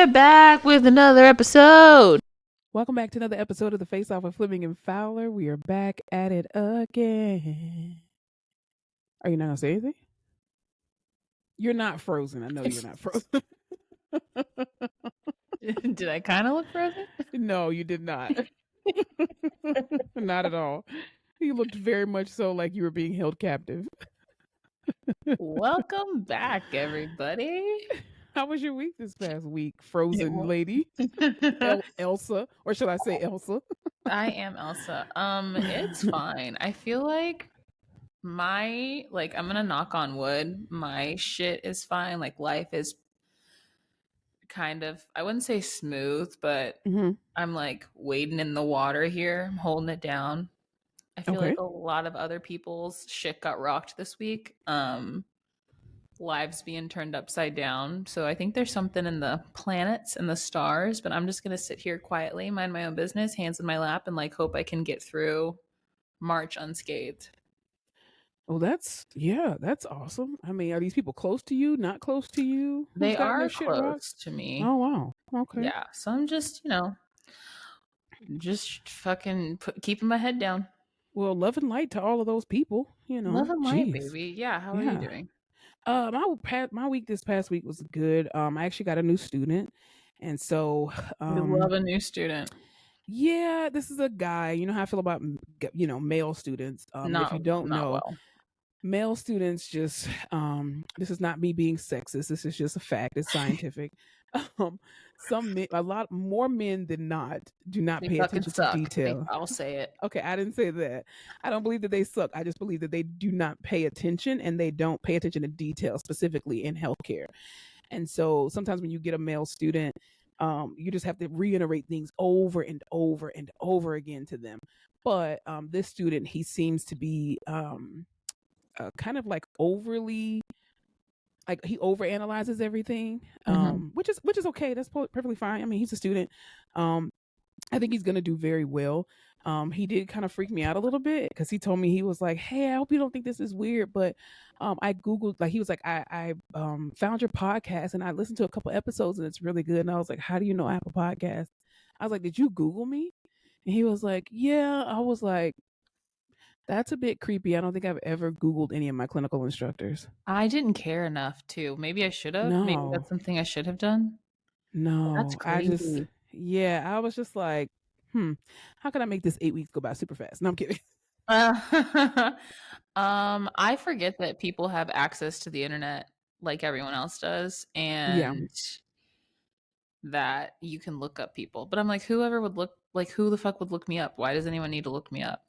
We're back with another episode. Welcome back to another episode of the Face Off with Fleming and Fowler. We are back at it again. Are you not going to say anything? You're not frozen. I know you're not frozen. Did I kind of look frozen? No, you did not. Not at all. You looked very much so like you were being held captive. Welcome back, everybody. How was your week this past week, frozen lady? Elsa, or should I say Elsa? I am Elsa. It's fine. I feel like I'm gonna knock on wood. My shit is fine. Like life is kind of, I wouldn't say smooth, but I'm like wading in the water here. I'm holding it down. I feel like a lot of other people's shit got rocked this week. Lives being turned upside down. So I think there's something in the planets and the stars, but I'm just going to sit here quietly, mind my own business, hands in my lap, and like hope I can get through March unscathed. Oh, that's awesome. I mean, are these people close to you, not close to you? They are close to me. Oh, wow. Okay. Yeah. So I'm just, just fucking keeping my head down. Well, love and light to all of those people, Love and light, baby. Yeah. How are you doing? My week this past week was good. I actually got a new student, and so you love a new student. Yeah, this is a guy. You know how I feel about male students. If you don't know, male students just this is not me being sexist. This is just a fact. It's scientific. Some men, a lot more men than not, do not pay attention to detail. I'll say it. Okay, I didn't say that. I don't believe that they suck. I just believe that they do not pay attention, and they don't pay attention to detail, specifically in healthcare. And so sometimes when you get a male student, you just have to reiterate things over and over and over again to them. But this student, he seems to be kind of like overly, like he overanalyzes everything, which is okay. That's perfectly fine. I mean, he's a student. I think he's gonna do very well. He did kind of freak me out a little bit because he told me, he was like, "Hey, I hope you don't think this is weird, but I googled." Like, he was like, "I found your podcast and I listened to a couple episodes and it's really good." And I was like, "How do you know Apple Podcasts?" I was like, "Did you Google me?" And he was like, "Yeah." I was like, "That's a bit creepy. I don't think I've ever Googled any of my clinical instructors." I didn't care enough to. Maybe I should have. No. Maybe that's something I should have done. No, that's crazy. I was just like, how can I make this 8 weeks go by super fast? No, I'm kidding. I forget that people have access to the internet like everyone else does, and that you can look up people. But I'm like, who the fuck would look me up? Why does anyone need to look me up?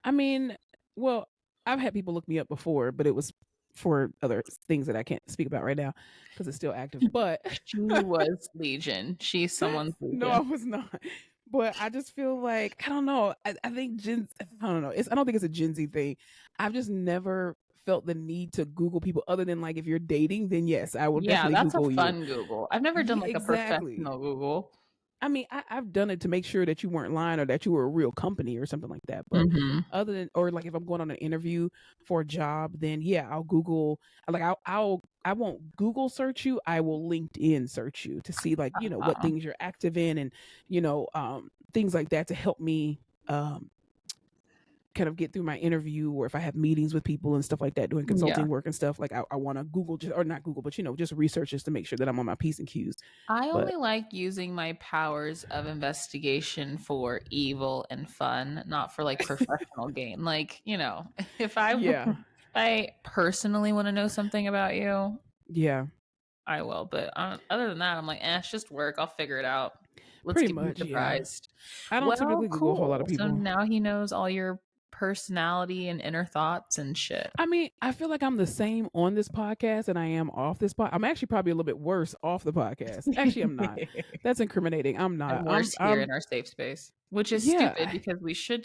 I mean, well, I've had people look me up before, but it was for other things that I can't speak about right now because it's still active. But she was Legion. She's someone's Legion. No, I was not. But I just feel like, I don't know. I think I don't know. I don't think it's a Gen Z thing. I've just never felt the need to Google people, other than like if you're dating, then yes, I will definitely Google you. Yeah, that's a fun Google. I've never done like a professional Google. I mean, I've done it to make sure that you weren't lying or that you were a real company or something like that. But other than, or like if I'm going on an interview for a job, then yeah, I'll Google. Like I won't Google search you. I will LinkedIn search you to see like, what things you're active in, and things like that to help me kind of get through my interview, or if I have meetings with people and stuff like that, doing consulting work and stuff. Like I want to Google, or not Google, but just research just to make sure that I'm on my P's and Q's. I only like using my powers of investigation for evil and fun, not for like professional gain. Like, if I personally want to know something about you, I will. But other than that, I'm like, it's just work. I'll figure it out. Let's Pretty get much, surprised. I don't typically Google a whole lot of people. So now he knows all your personality and inner thoughts and shit. I mean, I feel like I'm the same on this podcast and I am off this podcast. I'm actually probably a little bit worse off the podcast. Actually, I'm not. That's incriminating. I'm not. I'm worse here in our safe space, which is stupid because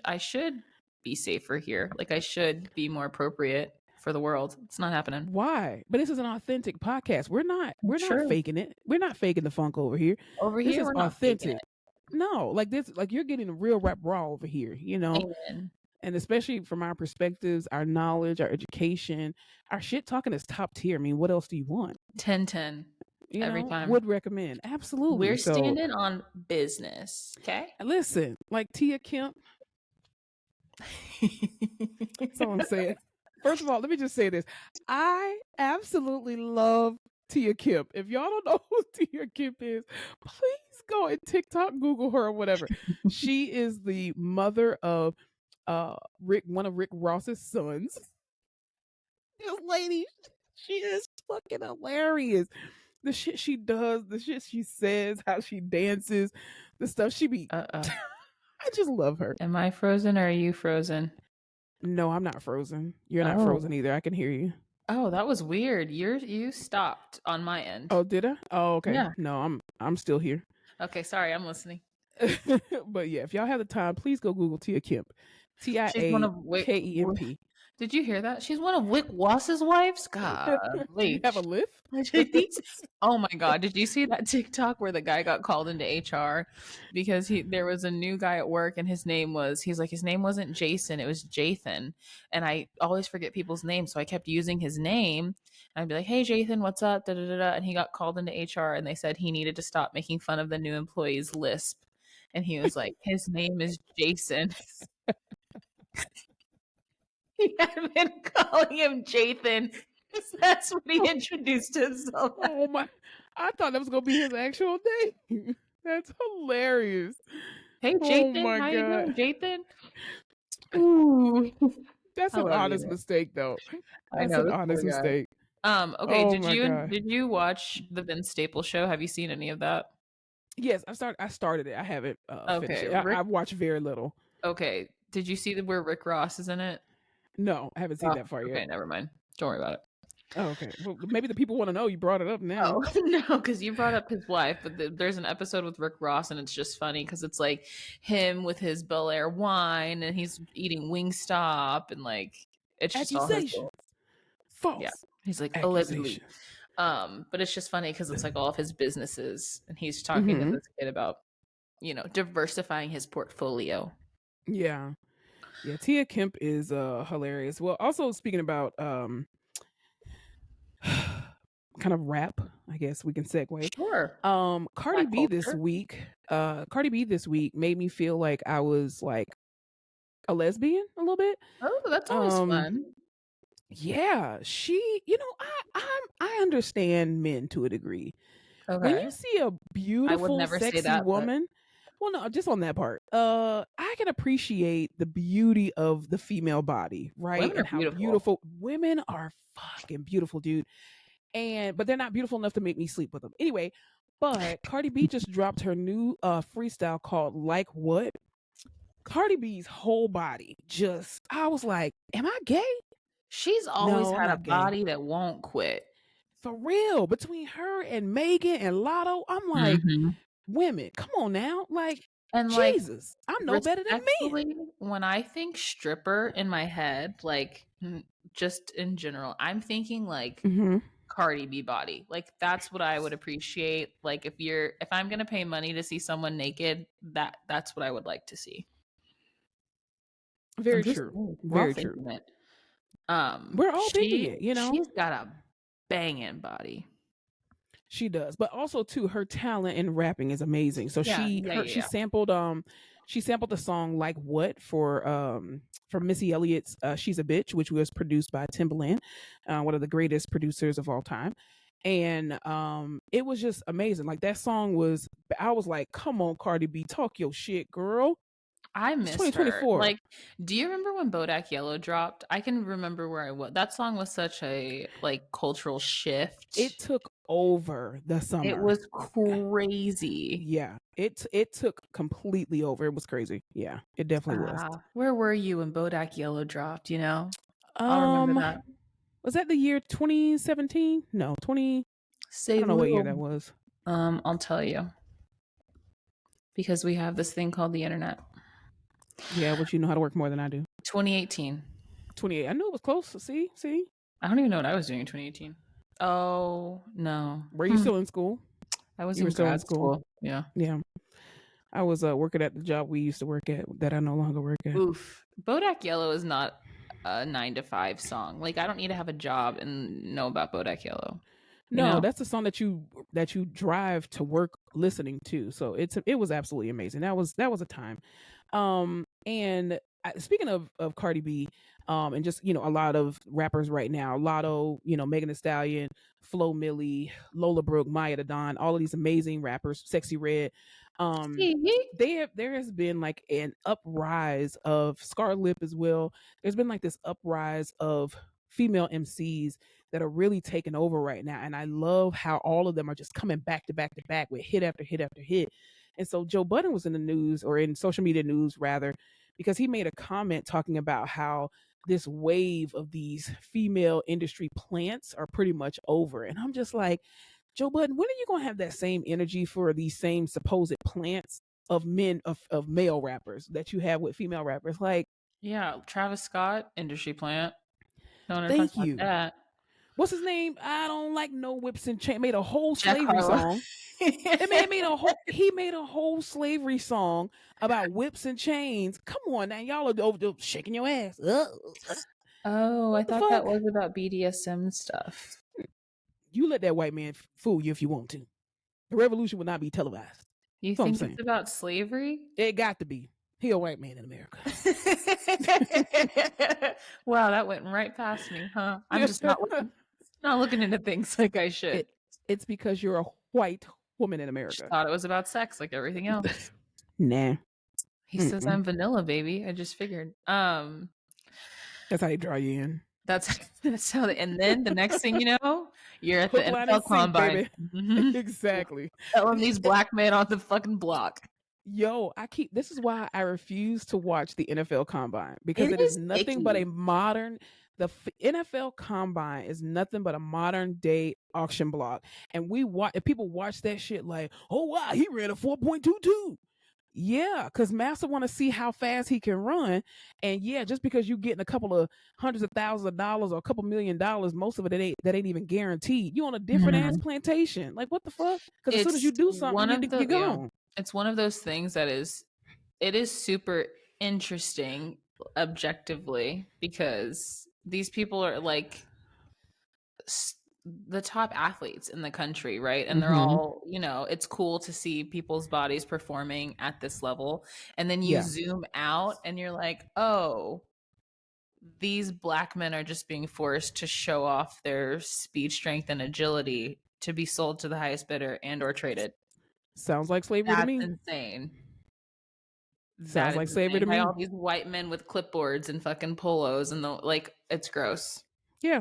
I should be safer here. Like, I should be more appropriate for the world. It's not happening. Why? But this is an authentic podcast. We're not faking it. We're not faking the funk over here. This is authentic. No, like this, like you're getting a real rap raw over here, Amen. And especially from our perspectives, our knowledge, our education, our shit talking is top tier. I mean, what else do you want? 10-10. Every time. would recommend. Absolutely. We're So standing on business. Okay. listen, like Tia Kemp, that's all I'm saying. First of all, let me just say this. I absolutely love Tia Kemp. If y'all don't know who Tia Kemp is, please go and TikTok, Google her or whatever. She is the mother of one of Rick Ross's sons. This lady, she is fucking hilarious. The shit she does, the shit she says, how she dances, the stuff she be. Uh-oh. I just love her. Am I frozen or are you frozen? No, I'm not frozen. You're not frozen either. I can hear you. Oh, that was weird. You stopped on my end. Oh, did I? Oh, okay. Yeah. No, I'm still here. Okay, sorry, I'm listening. But yeah, if y'all have the time, please go Google Tia Kemp. She's one of TIAKEMP. Did you hear that? She's one of Wick Wass's wives? God. Do you have a lift? Oh my God. Did you see that TikTok where the guy got called into HR because there was a new guy at work and his name wasn't Jason, it was Jathan. And I always forget people's names. So I kept using his name. And I'd be like, hey, Jathan, what's up? Da, da, da, da. And he got called into HR and they said he needed to stop making fun of the new employee's lisp. And he was like, his name is Jason. He had been calling him Jathan because that's what he introduced himself as. Oh my! I thought that was gonna be his actual name. That's hilarious. Hey, Jathan, oh my how God. you doing, Jathan? Ooh, that's an honest mistake, though. That's an honest mistake. Okay. Oh did you watch the Vince Staples show? Have you seen any of that? Yes, I started it. I haven't finished it. I've watched very little. Okay. Did you see where Rick Ross is in it? No, I haven't seen that far yet. Okay, never mind. Don't worry about it. Oh, okay. Well, maybe the people want to know. You brought it up now. Oh, no, because you brought up his wife, but there's an episode with Rick Ross, and it's just funny because it's like him with his Bel Air wine, and he's eating Wingstop, and like it's just accusations. False. Yeah, he's like allegedly. But it's just funny because it's like all of his businesses, and he's talking to this kid about, diversifying his portfolio. Yeah. Yeah, Tia Kemp is hilarious. Well, also speaking about kind of rap, I guess we can segue. Sure. Cardi B this week made me feel like I was like a lesbian a little bit. Oh, that's always fun. Yeah, she, I understand men to a degree. Okay. When you see a beautiful, sexy woman, well, no, just on that part. I can appreciate the beauty of the female body, right? Women and how beautiful women are. Fucking beautiful, dude. But they're not beautiful enough to make me sleep with them. Anyway, but Cardi B just dropped her new freestyle called "Like What." Cardi B's whole body I was like, am I gay? She's always had a body that won't quit. For real. Between her and Megan and Lotto, I'm like, women, come on now. Like, and Jesus, I'm no better than me. When I think stripper in my head, like just in general, I'm thinking like Cardi B body. Like that's what I would appreciate. Like if I'm gonna pay money to see someone naked, that's what I would like to see. Very true. Very true. We're all thinking it, She's got a banging body. She does, but also too, her talent in rapping is amazing. So she sampled the song "Like What" for Missy Elliott's "She's a Bitch," which was produced by Timbaland, one of the greatest producers of all time. And it was just amazing. Like that song I was like, come on, Cardi B, talk your shit, girl. I missed 2024. Her. Like, do you remember when Bodak Yellow dropped? I can remember where I was. That song was such a cultural shift. It took over the summer. It was crazy. Yeah, it took completely over. It was crazy. Yeah, it definitely was. Where were you when Bodak Yellow dropped? I remember that. Was that the year 2017? No, 20. I don't know what year that was. I'll tell you, because we have this thing called the internet. Yeah, but you know how to work more than I do. 2018. 28. I knew it was close. See? I don't even know what I was doing in 2018. Oh, no. Were you still in school? I was in grad school. Yeah. Yeah. I was working at the job we used to work at that I no longer work at. Oof. Bodak Yellow is not a 9 to 5 song. Like, I don't need to have a job and know about Bodak Yellow. You No, know? that's the song that you drive to work listening to. So it was absolutely amazing. That was a time. And speaking of Cardi B, and just a lot of rappers right now, Lotto, Megan Thee Stallion, Flo Milli, Lola Brooke, Maya the Don, all of these amazing rappers, Sexy Red. Um, there has been like an uprise of Scar Lip as well. There's been like this uprise of female MCs that are really taking over right now. And I love how all of them are just coming back to back to back with hit after hit after hit. And so Joe Budden was in the news, or in social media news rather, because he made a comment talking about how this wave of these female industry plants are pretty much over. And I'm just like, Joe Budden, when are you going to have that same energy for these same supposed plants of men, of male rappers that you have with female rappers? Like, Yeah, Travis Scott, industry plant. No one ever talks thank about you. that. What's his name? I don't like no whips and chain. Made a whole Jack slavery Harlow. song. That man made a whole slavery song about whips and chains. Come on now, y'all are over there shaking your ass. Oh, I What the thought that fuck? was about BDSM stuff. You let that white man fool you if you want to. The revolution will not be televised. You That's what I'm think saying. it's about slavery? It got to be. He a white man in America. Wow, that went right past me, huh? I'm just not looking into things like I should. It's because you're a white woman in Just America. thought it was about sex like everything else. Nah. He says I'm vanilla, baby. I just figured. That's how they draw you in. That's how. And then the next thing you know, you're at Hook, the line, NFL and sinker, combine, baby. Mhm. Exactly. telling these black men on the fucking block. Yo, this is why I refuse to watch the NFL combine, because It it is is nothing but icky. a modern NFL combine is nothing but a modern day auction block. And if people watch that shit like, "Oh wow, he ran a 4.22." Yeah, because Master want to see how fast he can run. And yeah, just because you're getting a couple of hundreds of thousands of dollars or a couple $1,000,000, most of it ain't even guaranteed. You on a different ass Mhm. plantation. Like, what the fuck? Because as soon as you It's do something, one of you're the gone. it's one of those things that it is super interesting objectively because these people are like the top athletes in the country, right? And they're Mm-hmm. all, it's cool to see people's bodies performing at this level. And then you Yeah. zoom out and you're like, oh, these black men are just being forced to show off their speed, strength, and agility to be sold to the highest bidder and or traded. Sounds like slavery to That's me. insane. That Sounds is like slavery to insane. By me. all these white men with clipboards and fucking polos and it's gross. Yeah,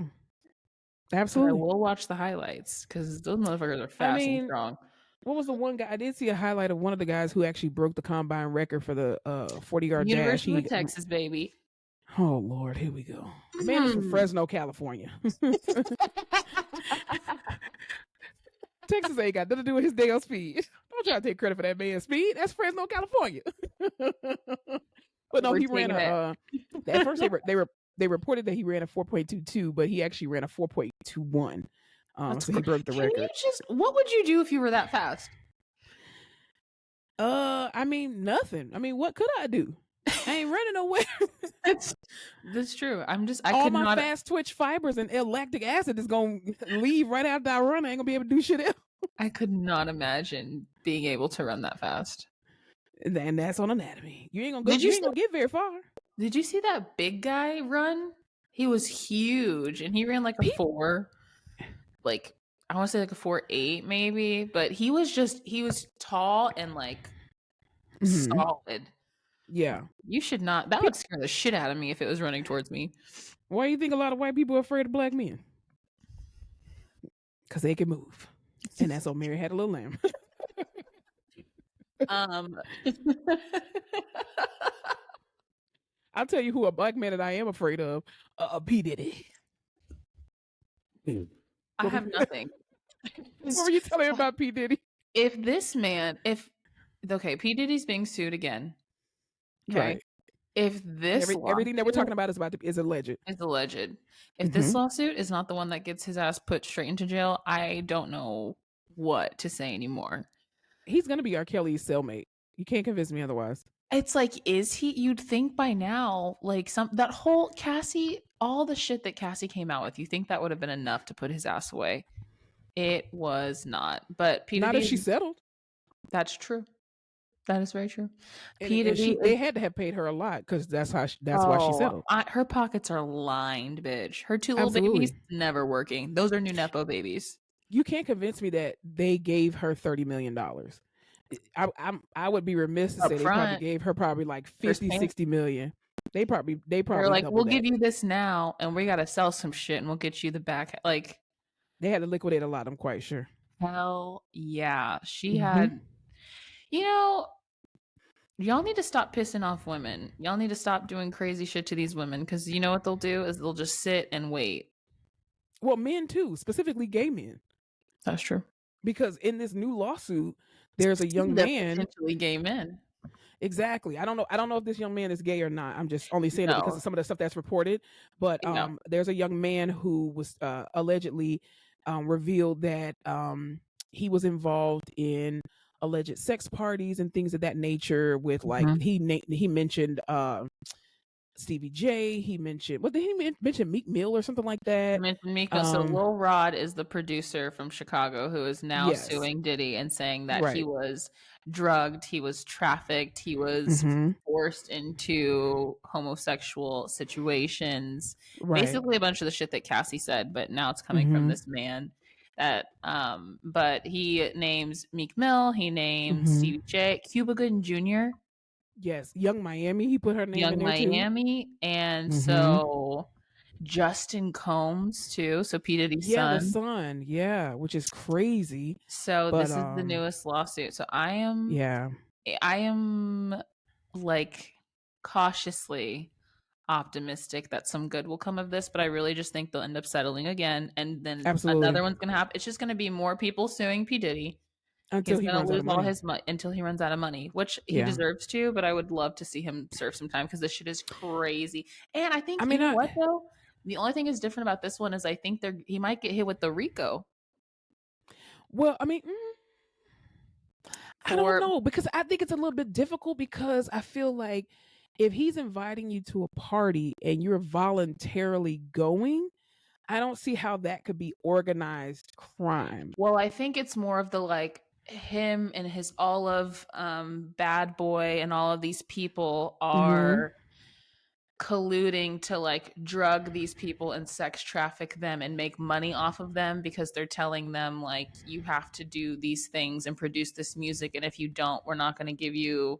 But I absolutely. will watch the highlights because those motherfuckers are I fast and mean, strong. what was the one guy? I did see a highlight of one of the guys who actually broke the combine record for the 40-yard dash. University of Texas, baby. Oh Lord, here we go. The man is from Fresno, California. Texas ain't got nothing to do with his damn speed. Don't try to take credit for that man's speed. That's Fresno, California. But no, We're he ran taking it. at first they reported that he ran a 4.22, but he actually ran a 4.21. So he broke the Can you record. what would you do if you were that fast? I mean, nothing. I mean, what could I do? I ain't running nowhere. That's true. I All could my not. fast twitch fibers and lactic acid is gonna leave right after I run. I ain't gonna be able to do shit else. I could not imagine being able to run that fast. And that's on anatomy. You ain't gonna go. Did You you ain't gonna get very far. Did you see that big guy run? He was huge and he ran like a People, 4, like I want to say like a 4.8 maybe, but he was tall and like solid. Yeah. You should not. That would scare the shit out of me if it was running towards me. Why do you think a lot of white people are afraid of black men? Because they can move. And that's what Mary had a little lamb. I'll tell you who a black man that I am afraid of. P. Diddy. I have nothing. What were you telling me about P. Diddy? If P. Diddy's being sued again. Okay. Right. If this everything that we're talking about is alleged. Is alleged. If this lawsuit is not the one that gets his ass put straight into jail, I don't know what to say anymore. He's gonna be R. Kelly's cellmate. You can't convince me otherwise. It's like, is he? You'd think by now, like that whole Cassie, all the shit that Cassie came out with, you think that would have been enough to put his ass away. It was not. But P. Not Diddy if she is settled. that's true. That is very true. P. And Diddy she is they had to have paid her a lot because that's why she oh, settled. her pockets are lined, bitch. Her two little babies Absolutely. never working. Those are new nepo babies. You can't convince me that they gave her $30 million. I would be remiss to Up say they probably front, gave her probably like first 50, payment. 60 million. They They're probably like, doubled we'll that. give you this now, and we gotta sell some shit, and we'll get you the back. Like, They had to liquidate a lot, I'm quite sure. hell yeah, she Hmm. had. You know, y'all need to stop pissing off women. Y'all need to stop doing crazy shit to these women because you know what they'll do is they'll just sit and wait. Well, men too, specifically gay men. That's true. Because in this new lawsuit, there's a young Speaking of man. potentially gay men, Exactly. I don't know if this young man is gay or not. I'm just only saying it because no, of some of the stuff that's reported. But no. there's a young man who was allegedly revealed that he was involved in alleged sex parties and things of that nature. With like Mhm. he mentioned Stevie J. He mentioned what did he mention Meek Mill or something like You that. mentioned Miko. So Um, Lil Rod is the producer from Chicago who is now yes, suing Diddy and saying that he right. was drugged, he was trafficked, he was Mm-hmm. forced into homosexual situations. Right. Basically a bunch of the shit that Cassie said, but now it's coming from Mm-hmm. this man that but he names Meek Mill, he names Mm-hmm. Stevie J, Cuba Gooding Jr., Yes, Young Miami. He put her name in Young there too. Miami, and Mm-hmm. so Justin Combs too, so P Diddy's Yeah, the son. son. Yeah, which is crazy. So But this is the newest lawsuit. So yeah, I am like cautiously optimistic that some good will come of this, but I really just think they'll end up settling again, and then absolutely. another one's gonna happen. It's just gonna be more people suing P Diddy. Until He's he gonna runs out lose of all money. his money until he runs out of money, which he Yeah. deserves to. But I would love to see him serve some time because this shit is crazy. And I I think you mean, know what though, the only thing is different about this one is I think he might get hit with the RICO well, I mean, I don't for know because I think it's a little bit difficult because I feel like if he's inviting you to a party and you're voluntarily going, I don't see how that could be organized crime. well, I think it's more of the like him and his all of bad boy and all of these people Mm-hmm. are colluding to like drug these people and sex traffic them and make money off of them because they're telling them like you have to do these things and produce this music, and if you don't we're not going to give you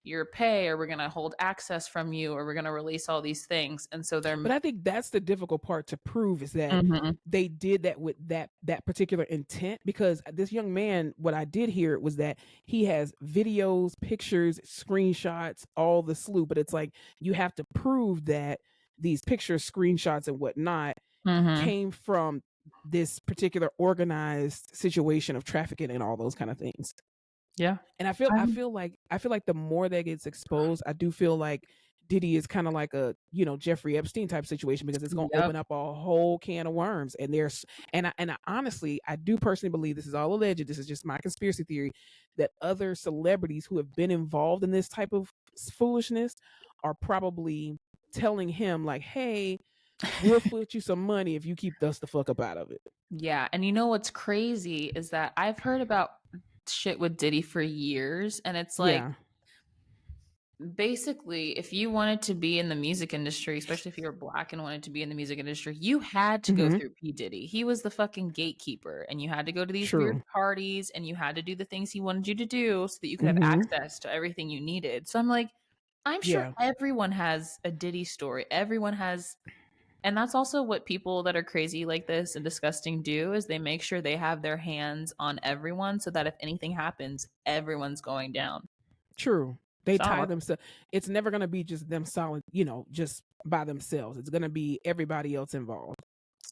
your pay, or we're going to hold access from you, or we're going to release all these things, and so they're But I think that's the difficult part to prove is that Mhm. they did that with that particular intent because this young man, what I did hear was that he has videos, pictures, screenshots, all the slew, but it's like you have to prove that these pictures, screenshots and whatnot Mhm. came from this particular organized situation of trafficking and all those kind of things. Yeah. And Um, I feel like the more that gets exposed, I do feel like Diddy is kind of like a Jeffrey Epstein type situation because it's going to yep. open up a whole can of worms. And I honestly I do personally believe this is all alleged. This is just my conspiracy theory that other celebrities who have been involved in this type of foolishness are probably telling him like, "Hey, we'll put you some money if you keep us the fuck up out of it." Yeah, and you know what's crazy is that I've heard about shit with Diddy for years, and it's like Yeah. basically if you wanted to be in the music industry, especially if you were black and wanted to be in the music industry, you had to go Mm-hmm. through P Diddy. He was the fucking gatekeeper, and you had to go to these weird True. parties, and you had to do the things he wanted you to do so that you could have Mm-hmm. access to everything you needed. So I'm like, I'm sure Yeah. everyone has a Diddy story. Everyone has, and that's also what people that are crazy like this and disgusting do is they make sure they have their hands on everyone so that if anything happens, everyone's going down. True. They tie So, themselves. It's never going to be just them solid, just by themselves. It's going to be everybody else involved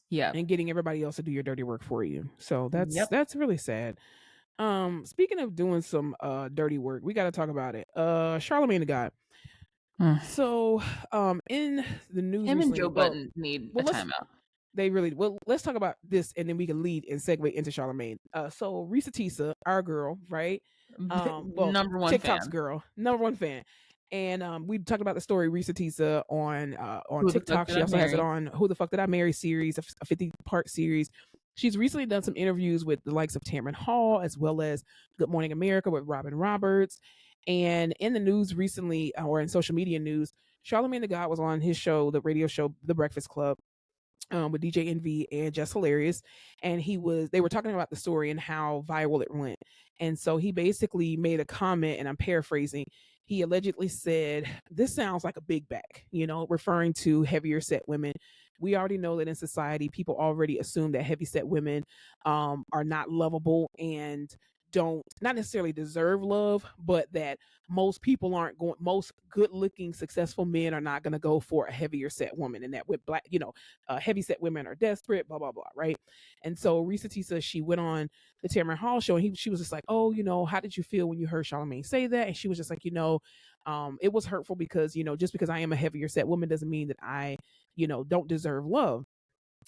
yep. and getting everybody else to do your dirty work for you. So Yep. that's really sad. Speaking of doing some dirty work, we got to talk about it. Charlamagne the God. Mm. So, in the news Him and recently, Joe Budden need a let's timeout. let's talk about this and then we can lead and segue into Charlamagne. So Reesa Teesa, our girl, right? Well, Number one TikTok's fan. girl, number one fan. And we talked about the story Reesa Teesa on Who the fuck TikTok. did She I also has it marry? on Who the Fuck Did I Marry series, a 50-part series. She's recently done some interviews with the likes of Tamron Hall, as well as Good Morning America with Robin Roberts. And in the news recently, or in social media news, Charlamagne the God was on his show, the radio show, The Breakfast Club, with DJ Envy and Just Hilarious, and they were talking about the story and how viral it went. And so he basically made a comment, and I'm paraphrasing. He allegedly said, "This sounds like a big back," referring to heavier set women. We already know that in society, people already assume that heavy set women are not lovable and don't not necessarily deserve love, but that most good looking successful men are not going to go for a heavier set woman, and that with black, heavy set women are desperate, blah blah blah, right? And so Reesa Teesa, she went on the Tamron Hall show, and she was just like, "Oh, how did you feel when you heard Charlamagne say that?" And she was just like, it was hurtful because just because I am a heavier set woman doesn't mean that I don't deserve love.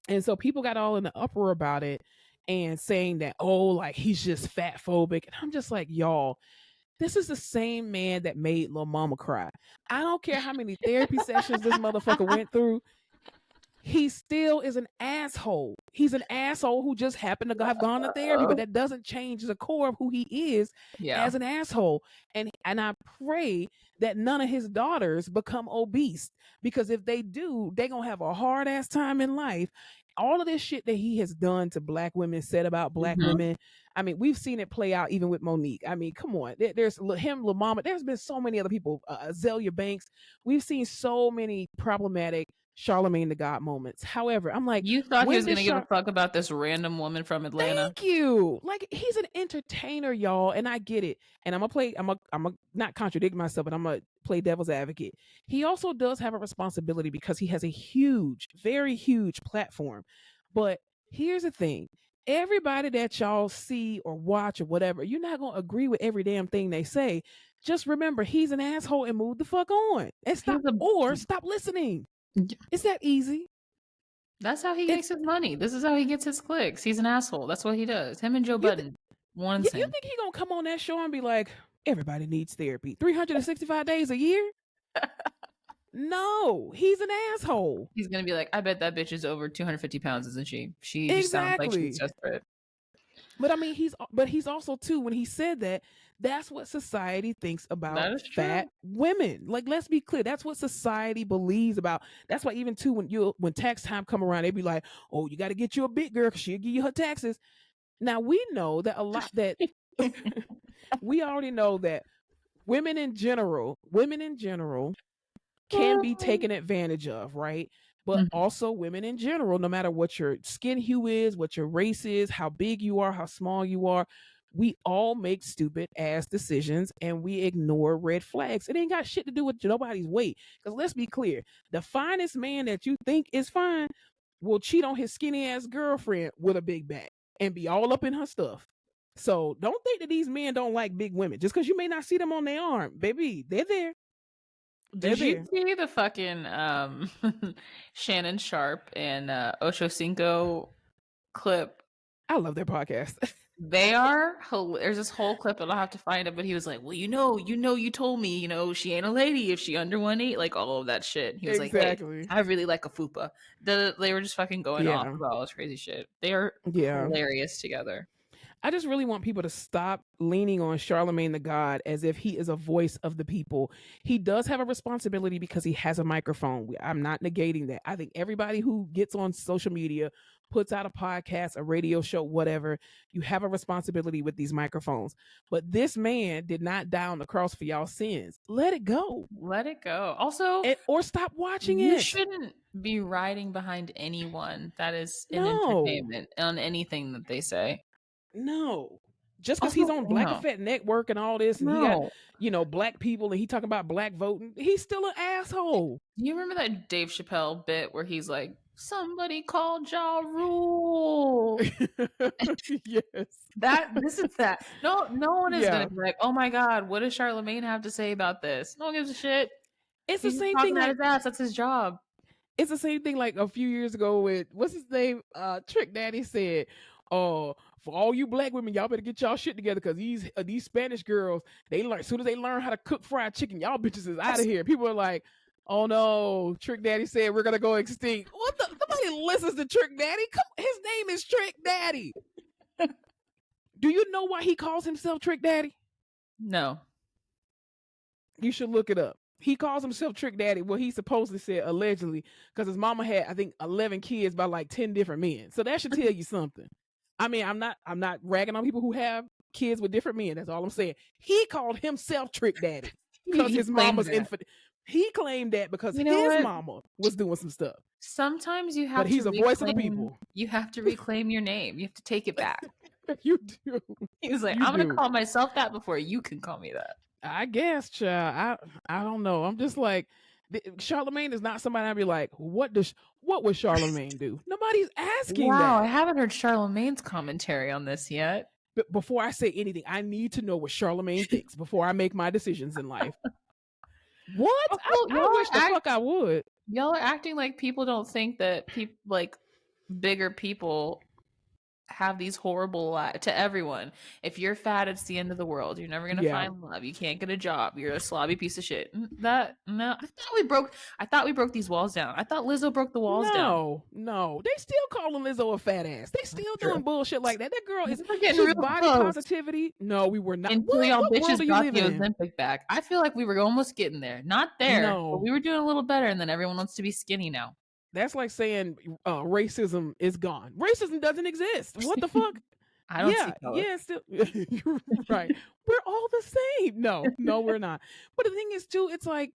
And so people got all in the uproar about it and saying that, oh, like he's just fat phobic. And I'm just like, y'all, this is the same man that made Lil Mama cry. I don't care how many therapy sessions this motherfucker went through. He still is an asshole. He's an asshole who just happened to have gone to therapy, but that doesn't change the core of who he is as an asshole. And I pray that none of his daughters become obese, because if they do, they're going to have a hard ass time in life. All of this shit that he has done to black women, said about black women. I mean, we've seen it play out even with Monique. I mean, come on. There's him, Lil Mama. There's been so many other people. Azalea Banks. We've seen so many problematic Charlamagne the God moments. However, I'm like, you thought he was going to give a fuck about this random woman from Atlanta? Thank you. Like, he's an entertainer, y'all, and I get it. And I'm gonna not contradict myself, but I'm gonna play devil's advocate. He also does have a responsibility because he has a huge, very huge platform. But here's the thing. Everybody that y'all see or watch or whatever, you're not gonna agree with every damn thing they say. Just remember, he's an asshole and move the fuck on. And stop listening. It's that easy. That's how he makes his money. This is how he gets his clicks. He's an asshole. That's what he does. Him and Joe Budden. You think he gonna come on that show and be like, everybody needs therapy 365 days a year? No, he's an asshole. He's gonna be like, I bet that bitch is over 250 pounds, isn't she? She just sounds like she's desperate. But I mean, he's also too, when he said that, that's what society thinks about fat women. Like, let's be clear, that's what society believes about. That's why even too, when tax time come around, they be like, oh, you got to get you a big girl because she'll give you her taxes. Now we know that a lot that we already know that women in general can be taken advantage of, right? But also women in general, no matter what your skin hue is, what your race is, how big you are, how small you are, we all make stupid ass decisions and we ignore red flags. It ain't got shit to do with nobody's weight. Because let's be clear, the finest man that you think is fine will cheat on his skinny ass girlfriend with a big back and be all up in her stuff. So don't think that these men don't like big women just because you may not see them on their arm. Baby, they're there. Did you see the fucking Shannon Sharp and Ocho Cinco clip? I love their podcast. They are. There's this whole clip, and I'll have to find it. But he was like, "Well, you told me, she ain't a lady if she under 1.8, like all of that shit." He was like, "Hey, I really like a fupa." They were just fucking going off about all this crazy shit. They are hilarious together. I just really want people to stop leaning on Charlamagne the God as if he is a voice of the people. He does have a responsibility because he has a microphone. I'm not negating that. I think everybody who gets on social media, puts out a podcast, a radio show, whatever, you have a responsibility with these microphones. But this man did not die on the cross for y'all sins. Let it go. Let it go. Also, or stop watching it. You shouldn't be riding behind anyone that is in entertainment on anything that they say. No, just because he's on Black Effect Network and all this, and he got black people, and he talking about black voting, he's still an asshole. You remember that Dave Chappelle bit where he's like, "Somebody called Ja Rule." Yes, this is that. No one is gonna be like, "Oh my God, what does Charlamagne have to say about this?" No one gives a shit. It's the same thing. At his ass. That's his job. It's the same thing. Like a few years ago with what's his name? Trick Daddy said, for all you black women, y'all better get y'all shit together because these Spanish girls, they learn as soon as they learn how to cook fried chicken, y'all bitches is out of here. People are like, Oh no, Trick Daddy said we're gonna go extinct. What the? Nobody listens to Trick Daddy. His name is Trick Daddy. Do you know why he calls himself Trick Daddy? No. You should look it up. He calls himself Trick Daddy. Well, he supposedly said allegedly because his mama had, I think, 11 kids by like 10 different men. So that should tell you something. I mean, I'm not ragging on people who have kids with different men. That's all I'm saying. He called himself Trick Daddy because He his claimed mama's that. infant. He claimed that because You know his what? mama was doing some stuff. Sometimes you have But he's to a voice of the people. You have to reclaim your name. You have to take it back. You do. He was like, You I'm going to do. call myself that before you can call me that. I guess, child. I don't know. I'm just like, Charlamagne is not somebody I'd be like, what would Charlamagne do? Nobody's asking Wow, that. I haven't heard Charlamagne's commentary on this yet. But before I say anything, I need to know what Charlamagne thinks before I make my decisions in life. What? I wish the fuck I would. Y'all are acting like people don't think that people like bigger people have these horrible lives to everyone. If you're fat, it's the end of the world. You're never gonna find love. You can't get a job. You're a slobby piece of shit. I thought we broke these walls down. I thought Lizzo broke the walls down. No. They still calling Lizzo a fat ass. They still doing bullshit like that. That girl is she's body positivity. No, we were not. Until y'all bitches brought the in? Ozempic back. I feel like we were almost getting there. Not there. No. But we were doing a little better, and then everyone wants to be skinny now. That's like saying racism is gone. Racism doesn't exist. What the fuck? I don't see color. Yeah, still you're right. We're all the same. No, we're not. But the thing is too, it's like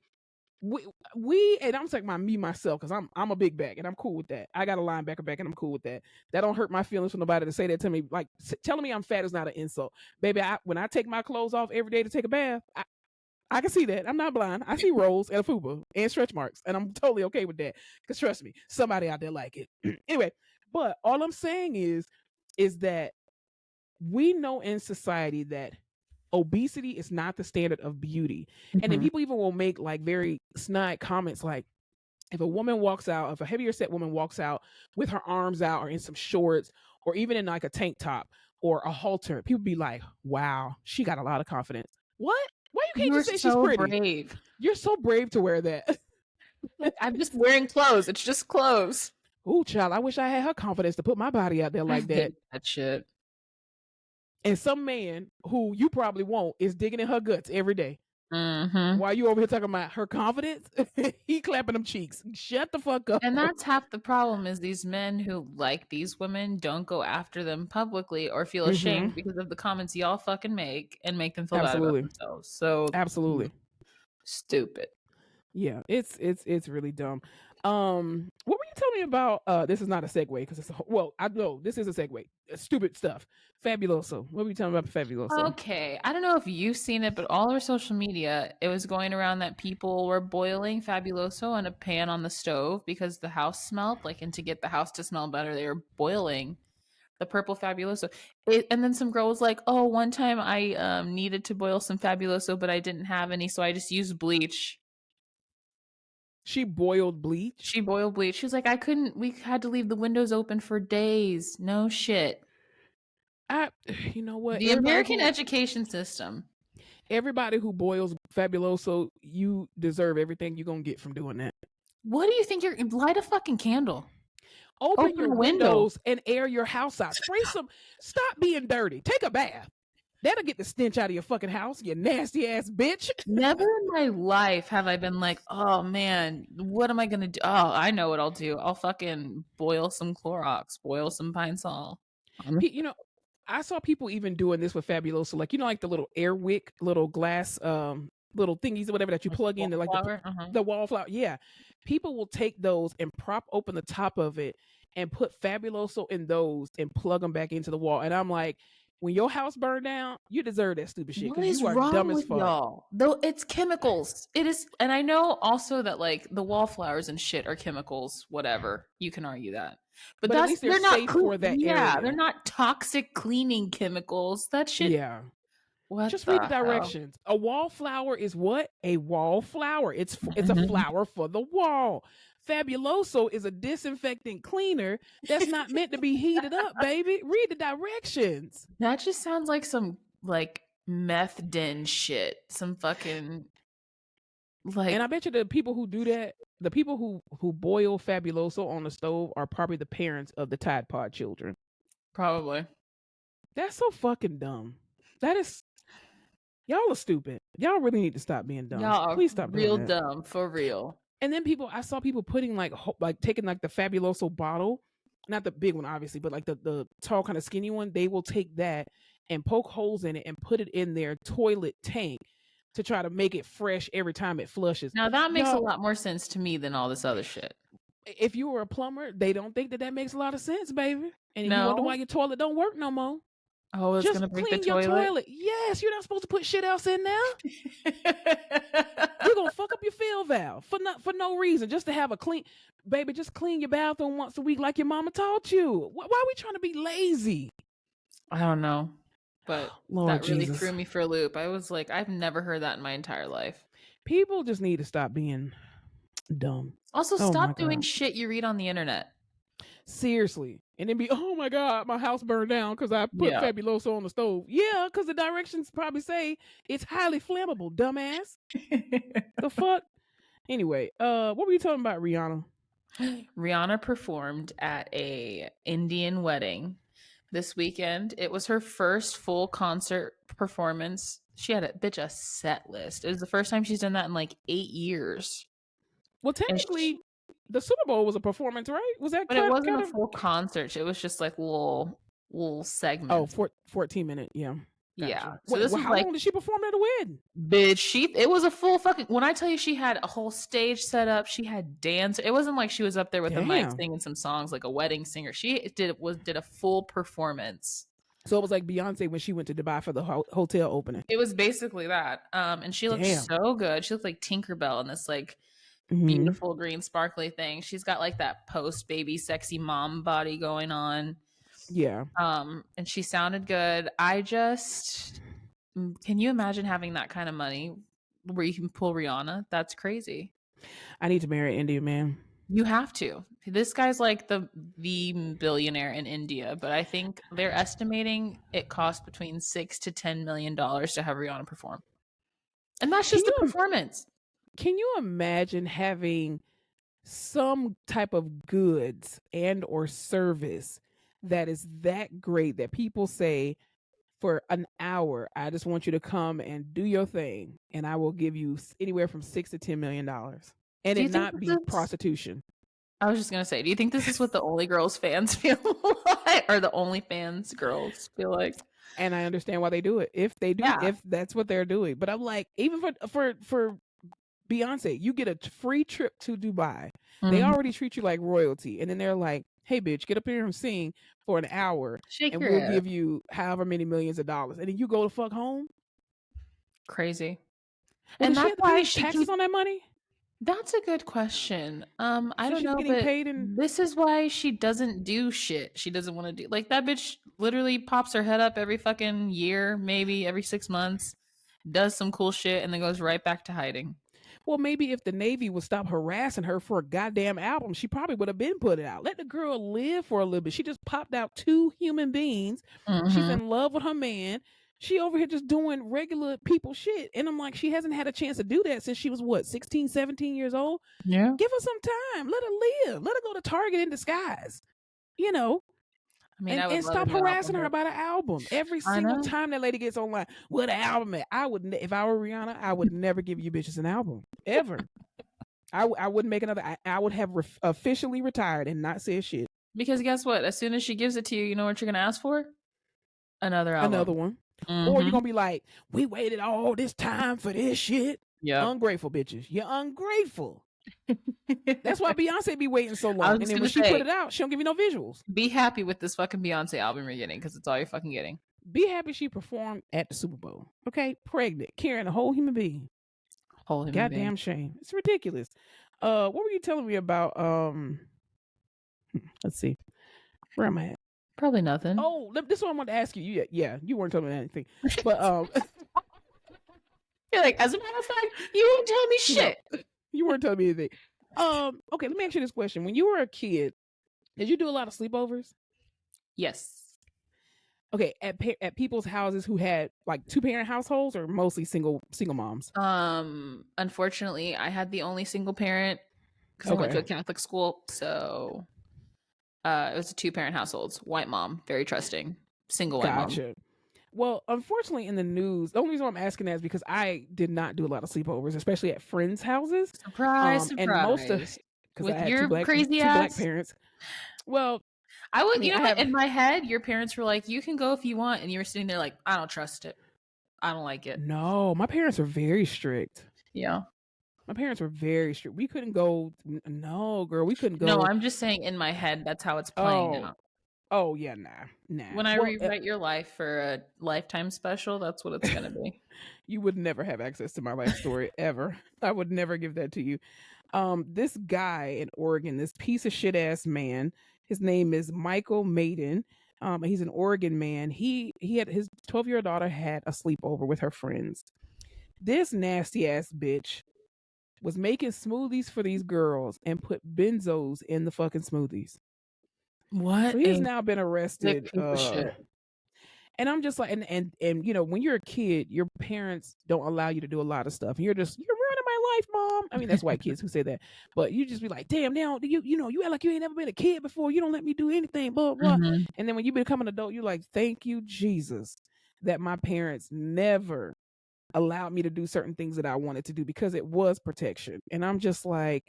we and I'm talking about me myself because I'm a big bag and I'm cool with that. I got a linebacker back and I'm cool with that. That don't hurt my feelings for nobody to say that to me. Like telling me I'm fat is not an insult, baby. When I take my clothes off every day to take a bath, I can see that. I'm not blind. I see rolls and a fupa and stretch marks, and I'm totally okay with that. Because trust me, somebody out there like it. Anyway, but all I'm saying is that we know in society that obesity is not the standard of beauty. And then people even will make like very snide comments like, if a heavier set woman walks out with her arms out or in some shorts or even in like a tank top or a halter, people be like, wow, she got a lot of confidence. What? Why you can't just say she's pretty? Brave. You're so brave to wear that. I'm just wearing clothes. It's just clothes. Ooh, child, I wish I had her confidence to put my body out there like that. That shit. And some man who you probably won't is digging in her guts every day. While you over here talking about her confidence, he clapping them cheeks. Shut the fuck up. And that's half the problem is these men who like these women don't go after them publicly or feel ashamed because of the comments y'all fucking make and make them feel bad about themselves. So absolutely stupid. Yeah, it's really dumb. What were you telling me about? This is not a segue because it's I know this is a segue. Stupid stuff. Fabuloso. What were you telling me about Fabuloso? Okay, I don't know if you've seen it, but all over social media, it was going around that people were boiling Fabuloso in a pan on the stove because the house smelled and to get the house to smell better, they were boiling the purple Fabuloso. And then some girl was like, "Oh, one time I needed to boil some Fabuloso, but I didn't have any, so I just used bleach." She boiled bleach? She boiled bleach. She was like, we had to leave the windows open for days. No shit. You know what? The American education system. Everybody who boils Fabuloso, you deserve everything you're going to get from doing that. What do you think? Light a fucking candle. Open your windows and air your house out. Spray some. Stop being dirty. Take a bath. That'll get the stench out of your fucking house, you nasty ass bitch. Never in my life have I been like, oh man, what am I going to do? Oh, I know what I'll do. I'll fucking boil some Clorox, boil some Pine Sol. You know, I saw people even doing this with Fabuloso, like, like the little air wick, little glass, little thingies or whatever that you plug in, like the wallflower. Yeah. People will take those and prop open the top of it and put Fabuloso in those and plug them back into the wall. And I'm like, when your house burned down, you deserve that stupid shit because you are dumb as fuck. Y'all? Though it's chemicals. It is, and I know also that the wallflowers and shit are chemicals. Whatever, you can argue that, but at least they're safe for that area. Yeah, they're not toxic cleaning chemicals. That shit. Yeah. Just read the directions. A wallflower is what? A wallflower. It's a flower for the wall. Fabuloso is a disinfectant cleaner that's not meant to be heated up, baby. Read the directions. That just sounds like some meth den shit. Some fucking Like, And I bet you the people who do that, the people who boil Fabuloso on the stove are probably the parents of the Tide Pod children. probably. That's so fucking dumb. That is, y'all are stupid. Y'all really need to stop being dumb. Y'all are Please stop real doing that. dumb, for real. And then I saw people putting like taking like the Fabuloso bottle, not the big one obviously, but like the tall kind of skinny one. They will take that and poke holes in it and put it in their toilet tank to try to make it fresh every time it flushes. Now that makes a Y'all, lot more sense to me than all this other shit. if you were a plumber, they don't think that makes a lot of sense, baby. And you wonder why No. your toilet don't work no more. Oh, it's Just gonna break the clean your toilet. toilet. Yes, you're not supposed to put shit else in there. You're gonna fuck up your fill valve for no reason, just to have a clean. Baby, just clean your bathroom once a week like your mama taught you. Why are we trying to be lazy? I don't know, but Lord that really Jesus. threw me for a loop. I was like, I've never heard that in my entire life. People just need to stop being dumb. Also, Oh my stop doing God. shit you read on the internet. Seriously. And then be, oh my God, my house burned down because I put Yeah. Fabuloso on the stove. Yeah, because the directions probably say it's highly flammable, dumbass. The fuck? Anyway, what were you talking about, Rihanna? Rihanna performed at a Indian wedding this weekend. It was her first full concert performance. She had a set list. It was the first time she's done that in like 8 years. Well, technically, the Super Bowl was a performance, right? Was that? But it wasn't a full concert. It was just like little segments. Oh, 14-minute, yeah. Gotcha. Yeah. So this was how like, long did she perform at a wedding? bitch, it was a full fucking, when I tell you she had a whole stage set up, she had dance. It wasn't like she was up there with the mic singing some songs like a wedding singer. She did a full performance. So it was like Beyonce when she went to Dubai for the hotel opening. It was basically that. And she looked so good. She looked like Tinkerbell in this like beautiful green sparkly thing. She's got like that post baby sexy mom body going on. Yeah. And she sounded good. Can you imagine having that kind of money where you can pull Rihanna? That's crazy. I need to marry India, man. You have to. This guy's like the billionaire in India, but I think they're estimating it costs between $6 to $10 million to have Rihanna perform. And that's just the performance. Can you imagine having some type of goods and or service that is that great that people say, for an hour, I just want you to come and do your thing, and I will give you anywhere from $6 to $10 million, and it not be prostitution? I was just gonna say, do you think this is what the Only Girls fans feel like, or the Only Fans girls feel like? And I understand why they do it, if they do, if that's what they're doing. But I'm like, even for Beyonce, you get a free trip to Dubai. They already treat you like royalty, and then they're like, hey bitch, get up here and sing for an hour, and we'll give you however many millions of dollars, and then you go to fuck home. Crazy. Well, and that's why she taxes on that money. That's a good question. I don't know, but this is why she doesn't do shit. She doesn't want to do, like, that bitch literally pops her head up every fucking year, maybe every 6 months, does some cool shit, and then goes right back to hiding. Well, maybe if the Navy would stop harassing her for a goddamn album, she probably would have been put out. Let the girl live for a little bit. She just popped out 2 human beings. She's in love with her man. She over here just doing regular people shit. And I'm like, she hasn't had a chance to do that since she was, what, 16, 17 years old? Yeah. Give her some time. Let her live. Let her go to Target in disguise. You know? I mean, and stop harassing her about an album. Every single time that lady gets online, what an album at? If I were Rihanna, I would never give you bitches an album. Ever. I wouldn't make another. I would have officially retired and not say shit. Because guess what? As soon as she gives it to you, you know what you're going to ask for? Another album. Another one. Or you're going to be like, we waited all this time for this shit. Yeah. Ungrateful bitches. You're ungrateful. That's why Beyonce be waiting so long. And then when she put it out, she don't give you no visuals. Be happy with this fucking Beyonce album you're getting, because it's all you're fucking getting. Be happy she performed at the Super Bowl. Okay? Pregnant. Carrying a whole human being. Goddamn shame. It's ridiculous. What were you telling me about? Let's see. Where am I at? Probably nothing. Oh, this is what I wanted to ask you. Yeah, you weren't telling me anything. But you're like, as a matter of fact, you won't tell me shit. No, you weren't telling me anything. Okay, let me ask you this question. When you were a kid, did you do a lot of sleepovers? Yes. Okay, at people's houses who had like two-parent households, or mostly single moms. Unfortunately, I had the only single parent because I went to Okay, a Catholic school. So it was a two-parent households. White mom, very trusting. Single white mom. gotcha. Well, unfortunately, in the news, the only reason I'm asking that is because I did not do a lot of sleepovers, especially at friends' houses. Surprise, And most of surprise. because I With had your crazy two black ass. parents. Well, I I would, mean, you know I what? have In my head, your parents were like, you can go if you want. And you were sitting there like, I don't trust it. I don't like it. no. My parents are very strict. Yeah. My parents were very strict. We couldn't go. No, girl, we couldn't No, go. I'm just saying in my head, that's how it's playing Oh, out. oh yeah, nah. When I Well, rewrite your life for a lifetime special, that's what it's going to be. you would never have access to my life story ever. I would never give that to you. This guy in Oregon, this piece of shit ass man, his name is Michael Maiden. He's an Oregon man. He had his 12-year-old daughter had a sleepover with her friends. This nasty ass bitch was making smoothies for these girls and put benzos in the fucking smoothies. So What he has a now been sick arrested. piece of shit. And I'm just like, and you know, when you're a kid, your parents don't allow you to do a lot of stuff. And you're ruining my life, mom. I mean, that's white kids who say that, but you just be like, damn, now you know, you act like you ain't never been a kid before. You don't let me do anything, blah blah. Mhm. And then when you become an adult, you're like, thank you, Jesus, that my parents never allowed me to do certain things that I wanted to do because it was protection. And I'm just like,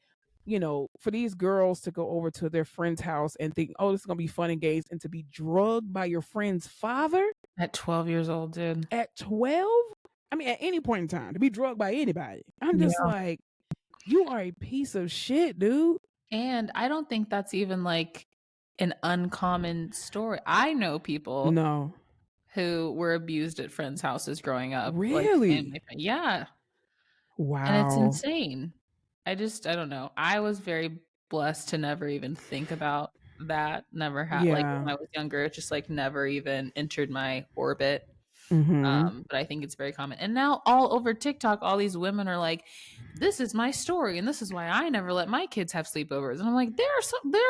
you know, for these girls to go over to their friend's house and think, oh, this is gonna be fun and games, and to be drugged by your friend's father At 12 years old, dude. at 12. I mean, at any point in time, to be drugged by anybody. I'm just Yeah. like, you are a piece of shit, dude. And I don't think that's even like an uncommon story. I know people No. who were abused at friends' houses growing up, like Really? family. Yeah. And it's Wow. insane. I don't know. I was very blessed to never even think about that. Never had, like Yeah. when I was younger, it just like never even entered my orbit. Mm-hmm. But I think it's very common. And now all over TikTok, all these women are like, "This is my story, and this is why I never let my kids have sleepovers." And I'm like, there are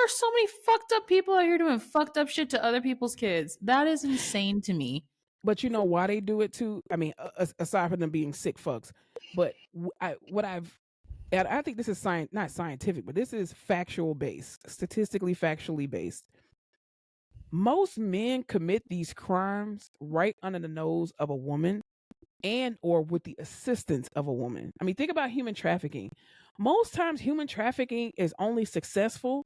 so many fucked up people out here doing fucked up shit to other people's kids. That is insane to me. But you know why they do it too? I mean, aside from them being sick fucks, but and I think this is not scientific, but this is factual based, statistically factually based. Most men commit these crimes right under the nose of a woman and or with the assistance of a woman. I mean, think about human trafficking. Most times human trafficking is only successful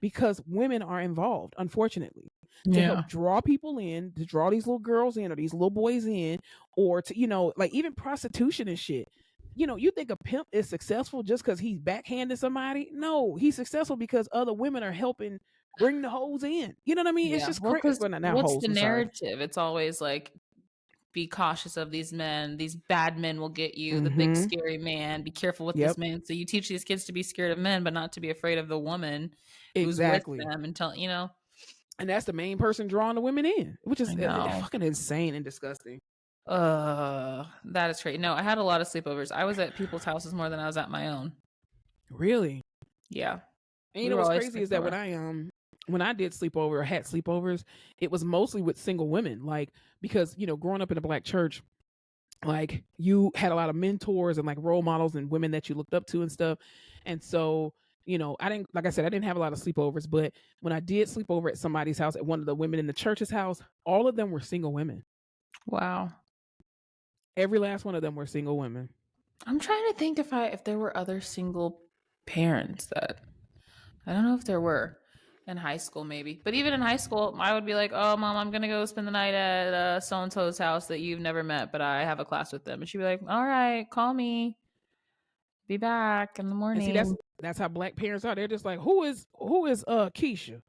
because women are involved, unfortunately, to Yeah. help draw people in, to draw these little girls in or these little boys in, or to, you know, like even prostitution and shit. You know, you think a pimp is successful just because he's backhanding somebody? No, he's successful because other women are helping bring the hoes in. You know what I mean? It's Yeah. just Well, crazy. because Well, not what's hoes. the I'm sorry. narrative? It's always like, be cautious of these men. These bad men will get you. The big Mm-hmm. scary man. Be careful with this Yep. man. So you teach these kids to be scared of men, but not to be afraid of the woman who's with Exactly. them and tell, you know. And that's the main person drawing the women in, which I is know. fucking insane and disgusting. That is crazy. No, I had a lot of sleepovers. I was at people's houses more than I was at my own. Really. Yeah. And you We know were what's always crazy is that sleeping when I did sleepover or had sleepovers, it was mostly with single women. Like, because, you know, growing up in a black church, like you had a lot of mentors and like role models and women that you looked up to and stuff. And so, you know, I didn't, like I said, I didn't have a lot of sleepovers, but when I did sleep over at somebody's house, at one of the women in the church's house, all of them were single women. Wow. Every last one of them were single women. I'm trying to think if there were other single parents that I don't know if there were in high school, maybe. But even in high school, I would be like, "Oh, mom, I'm gonna go spend the night at so and so's house that you've never met, but I have a class with them." And she'd be like, "All right, call me. Be back in the And see, that's morning." that's how black parents are. They're just like, who is Keisha?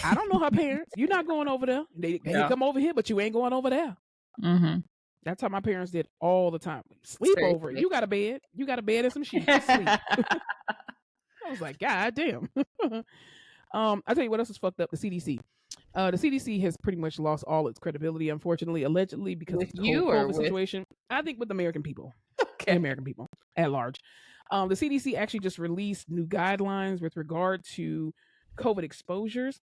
I don't know her parents. You're not going over there. They Yeah. come over here, but you ain't going over there. Mm-hmm. That's how my parents did all the time. It's Sleep very over. true. You got a bed. You got a bed and some sheets. Sleep. I was like, God damn. I tell you what else is fucked up. The CDC. The CDC has pretty much lost all its credibility, unfortunately, allegedly, because With of the whole you or COVID with situation. I think with American people, the okay. American people at large. The CDC actually just released new guidelines with regard to COVID exposures.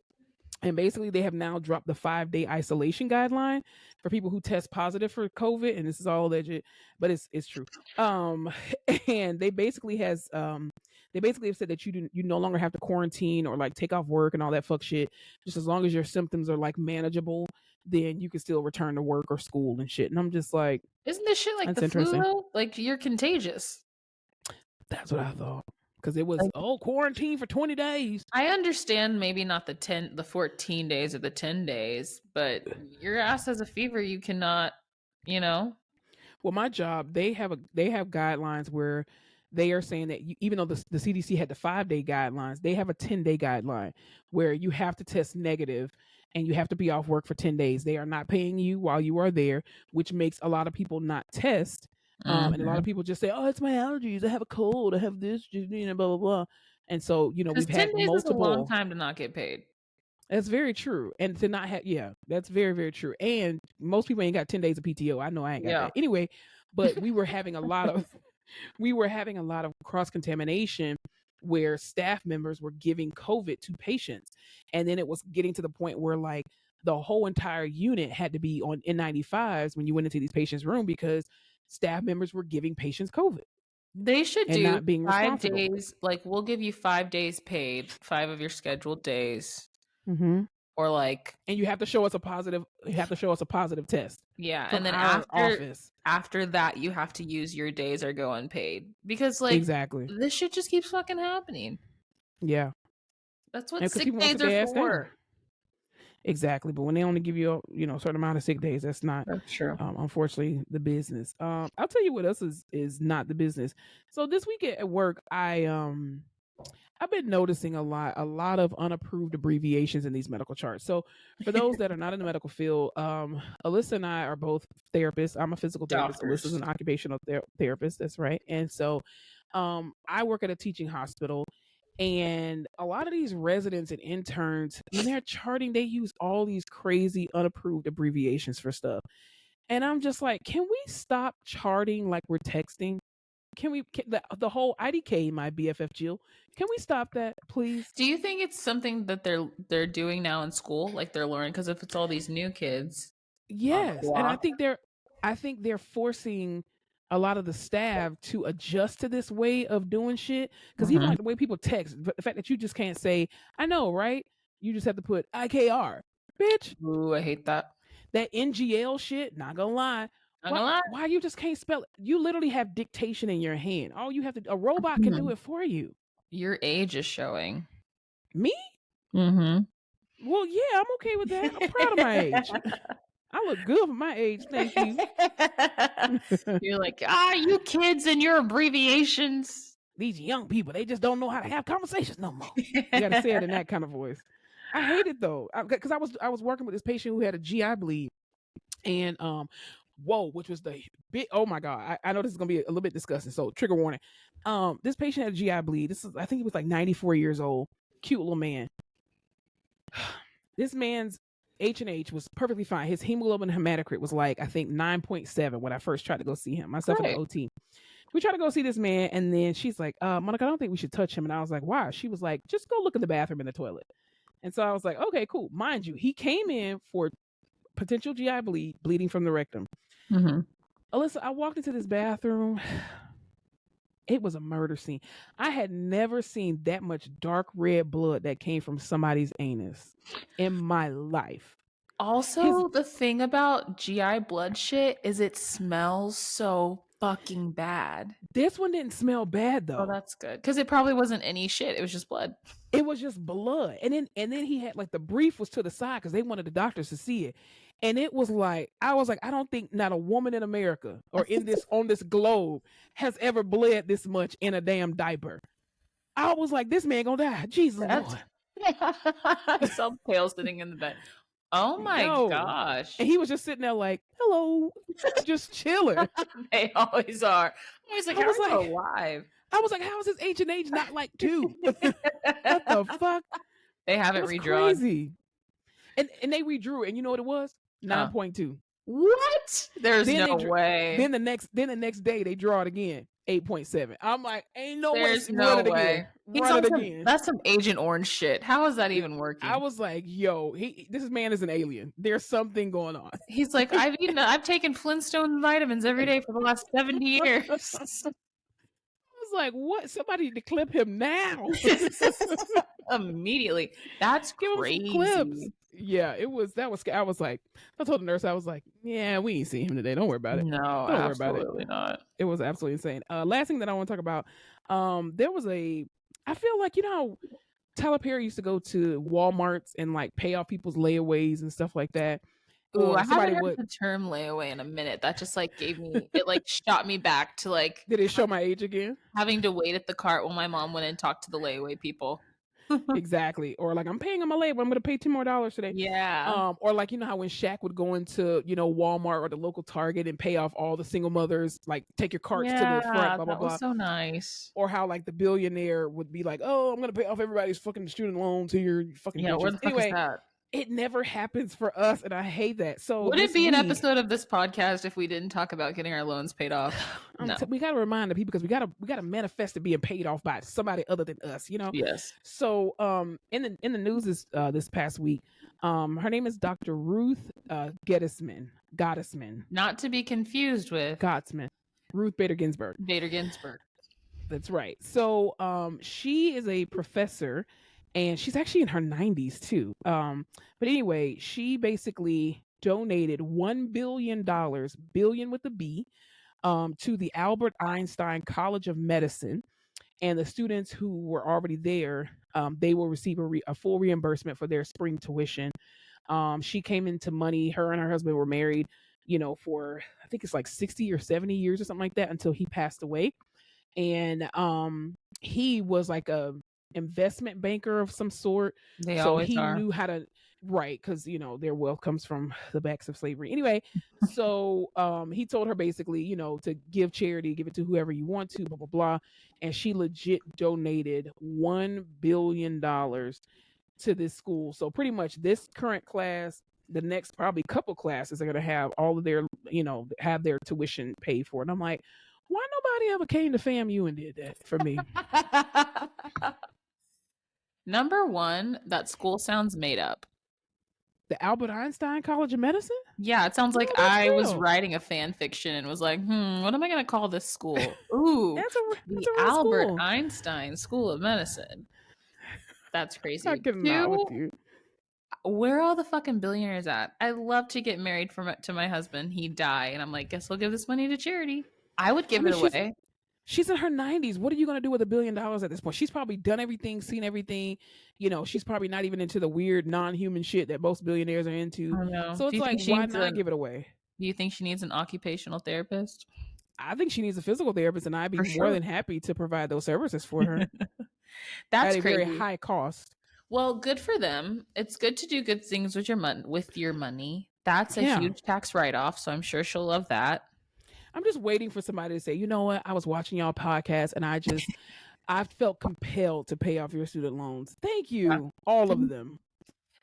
And basically, they have now dropped the 5-day isolation guideline for people who test positive for COVID. And this is all legit, but it's true. And they basically have said that you no longer have to quarantine or like take off work and all that fuck shit. Just as long as your symptoms are like manageable, then you can still return to work or school and shit. And I'm just like, Isn't this shit like that's the flu interesting. though? Like you're contagious. That's what I thought. Because it was, Like, quarantine for 20 days. I understand maybe not the 14 days or the 10 days, but your ass has a fever, you cannot, you know. Well, my job, they have guidelines where they are saying that even though the CDC had the 5-day guidelines, they have a 10-day guideline where you have to test negative and you have to be off work for 10 days. They are not paying you while you are there, which makes a lot of people not test. And a lot of people just say, "Oh, it's my allergies. I have a cold. I have this, blah blah blah." And so, Because we've 10 had days is a long multiple. time to not get paid. That's very true. And to not have, yeah, that's very, very true. And most people ain't got 10 days of PTO. I know I ain't got Yeah. that. Anyway, but we were having a lot of cross contamination where staff members were giving COVID to patients. And then it was getting to the point where like the whole entire unit had to be on N95s when you went into these patients' room because staff members were giving patients COVID They should and do not being 5 responsible. days, like we'll give you 5 days paid, 5 of your scheduled days. Mm-hmm. Or like, And you have to show us a positive. You have to show us a positive test. yeah, From and then our office. after that you have to use your days or go unpaid because like Exactly. this shit just keeps fucking happening. Yeah. That's what Because sick people want to days sit are their ass down. for. Exactly. But when they only give you a certain amount of sick days, that's not, That's true. unfortunately, the business. I'll tell you what else is not the business. So this week at work, I've been noticing a lot of unapproved abbreviations in these medical charts. So for those that are not in the medical field, Alyssa and I are both therapists. I'm a physical therapist. Alyssa's an Doctors. occupational therapist. That's right. And so I work at a teaching hospital. And a lot of these residents and interns, when they're charting, they use all these crazy unapproved abbreviations for stuff. And I'm just like, can we stop charting like we're texting? The whole IDK, my BFF Jill, can we stop that, please? Do you think it's something that they're doing now in school, like they're learning? Because if it's all these new kids on the Yes. And block, I think they're forcing a lot of the staff to adjust to this way of doing shit. Because even like the way people text, the fact that you just can't say, I know, right? You just have to put IKR. Bitch, ooh, I hate that. that NGL shit, not gonna lie. Not gonna lie. Why you just can't spell it? You literally have dictation in your hand. All you have to, a robot can do it for you. Your age is showing. Me? Mm-hmm. Well, yeah, I'm okay with that. I'm proud of my age. I look good for my age. Thank you. You're like, you kids and your abbreviations. These young people, they just don't know how to have conversations no more. You gotta say it in that kind of voice. I hate it though, because I was working with this patient who had a GI bleed, and which was the big, oh my god, I know this is gonna be a little bit disgusting, so trigger warning. This patient had a GI bleed. I think he was like 94 years old, cute little man. This man's H&H was perfectly fine. His hemoglobin hematocrit was like, I think 9.7 when I first tried to go see him, myself and the OT. We tried to go see this man, and then she's like, Monica, I don't think we should touch him. And I was like, why? She was like, just go look in the bathroom and the toilet. And so I was like, okay, cool. Mind you, he came in for potential GI bleeding from the rectum. Mm-hmm. Alyssa, I walked into this bathroom. It was a murder scene. I had never seen that much dark red blood that came from somebody's anus in my life. Also, the thing about GI blood shit is it smells so fucking bad. This one didn't smell bad though. Oh, that's good. Because it probably wasn't any shit. It was just blood. It was just blood. And then he had like the brief was to the side because they wanted the doctors to see it. And it was like, I was like, I don't think not a woman in America or in this on this globe has ever bled this much in a damn diaper. I was like, this man gonna die. Jesus Lord. I saw pale sitting in the bed. Oh my gosh. And he was just sitting there like, hello, just chilling. They always are. I was like, how are you alive? I was like, how is his H&H not like 2? What the fuck? They haven't redrawn. Crazy. And they redrew, and you know what it was? 9.2. What? There's Then no way. then the next day they draw it again, 8.7. I'm like, ain't no way. There's Run no it way. again. He's Run on it some, again. that's some Agent Orange shit. How is that even working? I was like, yo, this man is an alien. There's something going on. He's like, I've taken Flintstone vitamins every day for the last 70 years. I was like, what? Somebody need to clip him now. Immediately. That's Give him some clips. crazy. Yeah, I was like, I told the nurse, I was like, yeah, we ain't seen him today. Don't worry about it. No, Don't worry about it. absolutely not. It was absolutely insane. Last thing that I want to talk about, there was I feel like, you know how Tyler Perry used to go to Walmarts and like pay off people's layaways and stuff like that. Ooh, I somebody haven't would heard the term layaway in a minute. That just like it like shot me back to like did it show my age again? having to wait at the cart while my mom went and talked to the layaway people. Exactly. Or like, I'm paying on my labor, I'm gonna pay $10 more today. Yeah. Or like, you know how when Shaq would go into, you know, Walmart or the local Target and pay off all the single mothers, like take your carts to the front, blah blah that was blah. so nice. Or how like the billionaire would be like, oh, I'm gonna pay off everybody's fucking student loans here, you fucking Yeah, bitches. where the fuck is that? It never happens for us, and I hate that. So would it be an episode of this podcast if we didn't talk about getting our loans paid off? No. We gotta remind the people, because we gotta manifest it being paid off by somebody other than us, you know. Yes. So in the news this past week, her name is Dr. Ruth Gottesman. Not to be confused with Gottesman. Ruth Bader Ginsburg. That's right. So she is a professor, and she's actually in her 90s too. But anyway, she basically donated $1 billion, billion with a B, to the Albert Einstein College of Medicine, and the students who were already there, they will receive a full reimbursement for their spring tuition. She came into money. Her and her husband were married, you know, for I think it's like 60 or 70 years or something like that, until he passed away. And he was like a investment banker of some sort. So he knew how to, right, because you know their wealth comes from the backs of slavery. Anyway, so he told her basically, you know, to give charity, give it to whoever you want to, blah blah blah. And she legit donated $1 billion to this school. So pretty much this current class, the next probably couple classes are going to have all of their, you know, have their tuition paid for. And I'm like, why nobody ever came to FAMU and did that for me? Number one, that school sounds made up. The Albert Einstein College of Medicine? Yeah, it sounds like I was writing a fan fiction and was like, what am I going to call this school? Ooh, that's the a Albert school. Einstein School of Medicine. That's crazy. Not getting out with you. Where are all the fucking billionaires at? I love to get married to my husband. He'd die, and I'm like, guess we'll give this money to charity. I would give it away. She's in her 90s. What are you going to do with $1 billion at this point? She's probably done everything, seen everything. You know, she's probably not even into the weird non-human shit that most billionaires are into. I know. So it's like, why not give it away? Do you think she needs an occupational therapist? I think she needs a physical therapist, and I'd be more than happy to provide those services for her. That's at a crazy. Very high cost. Well, good for them. It's good to do good things with your money. That's a huge tax write-off, so I'm sure she'll love that. I'm just waiting for somebody to say, you know what? I was watching y'all podcast, and I felt compelled to pay off your student loans. Thank you, all of them.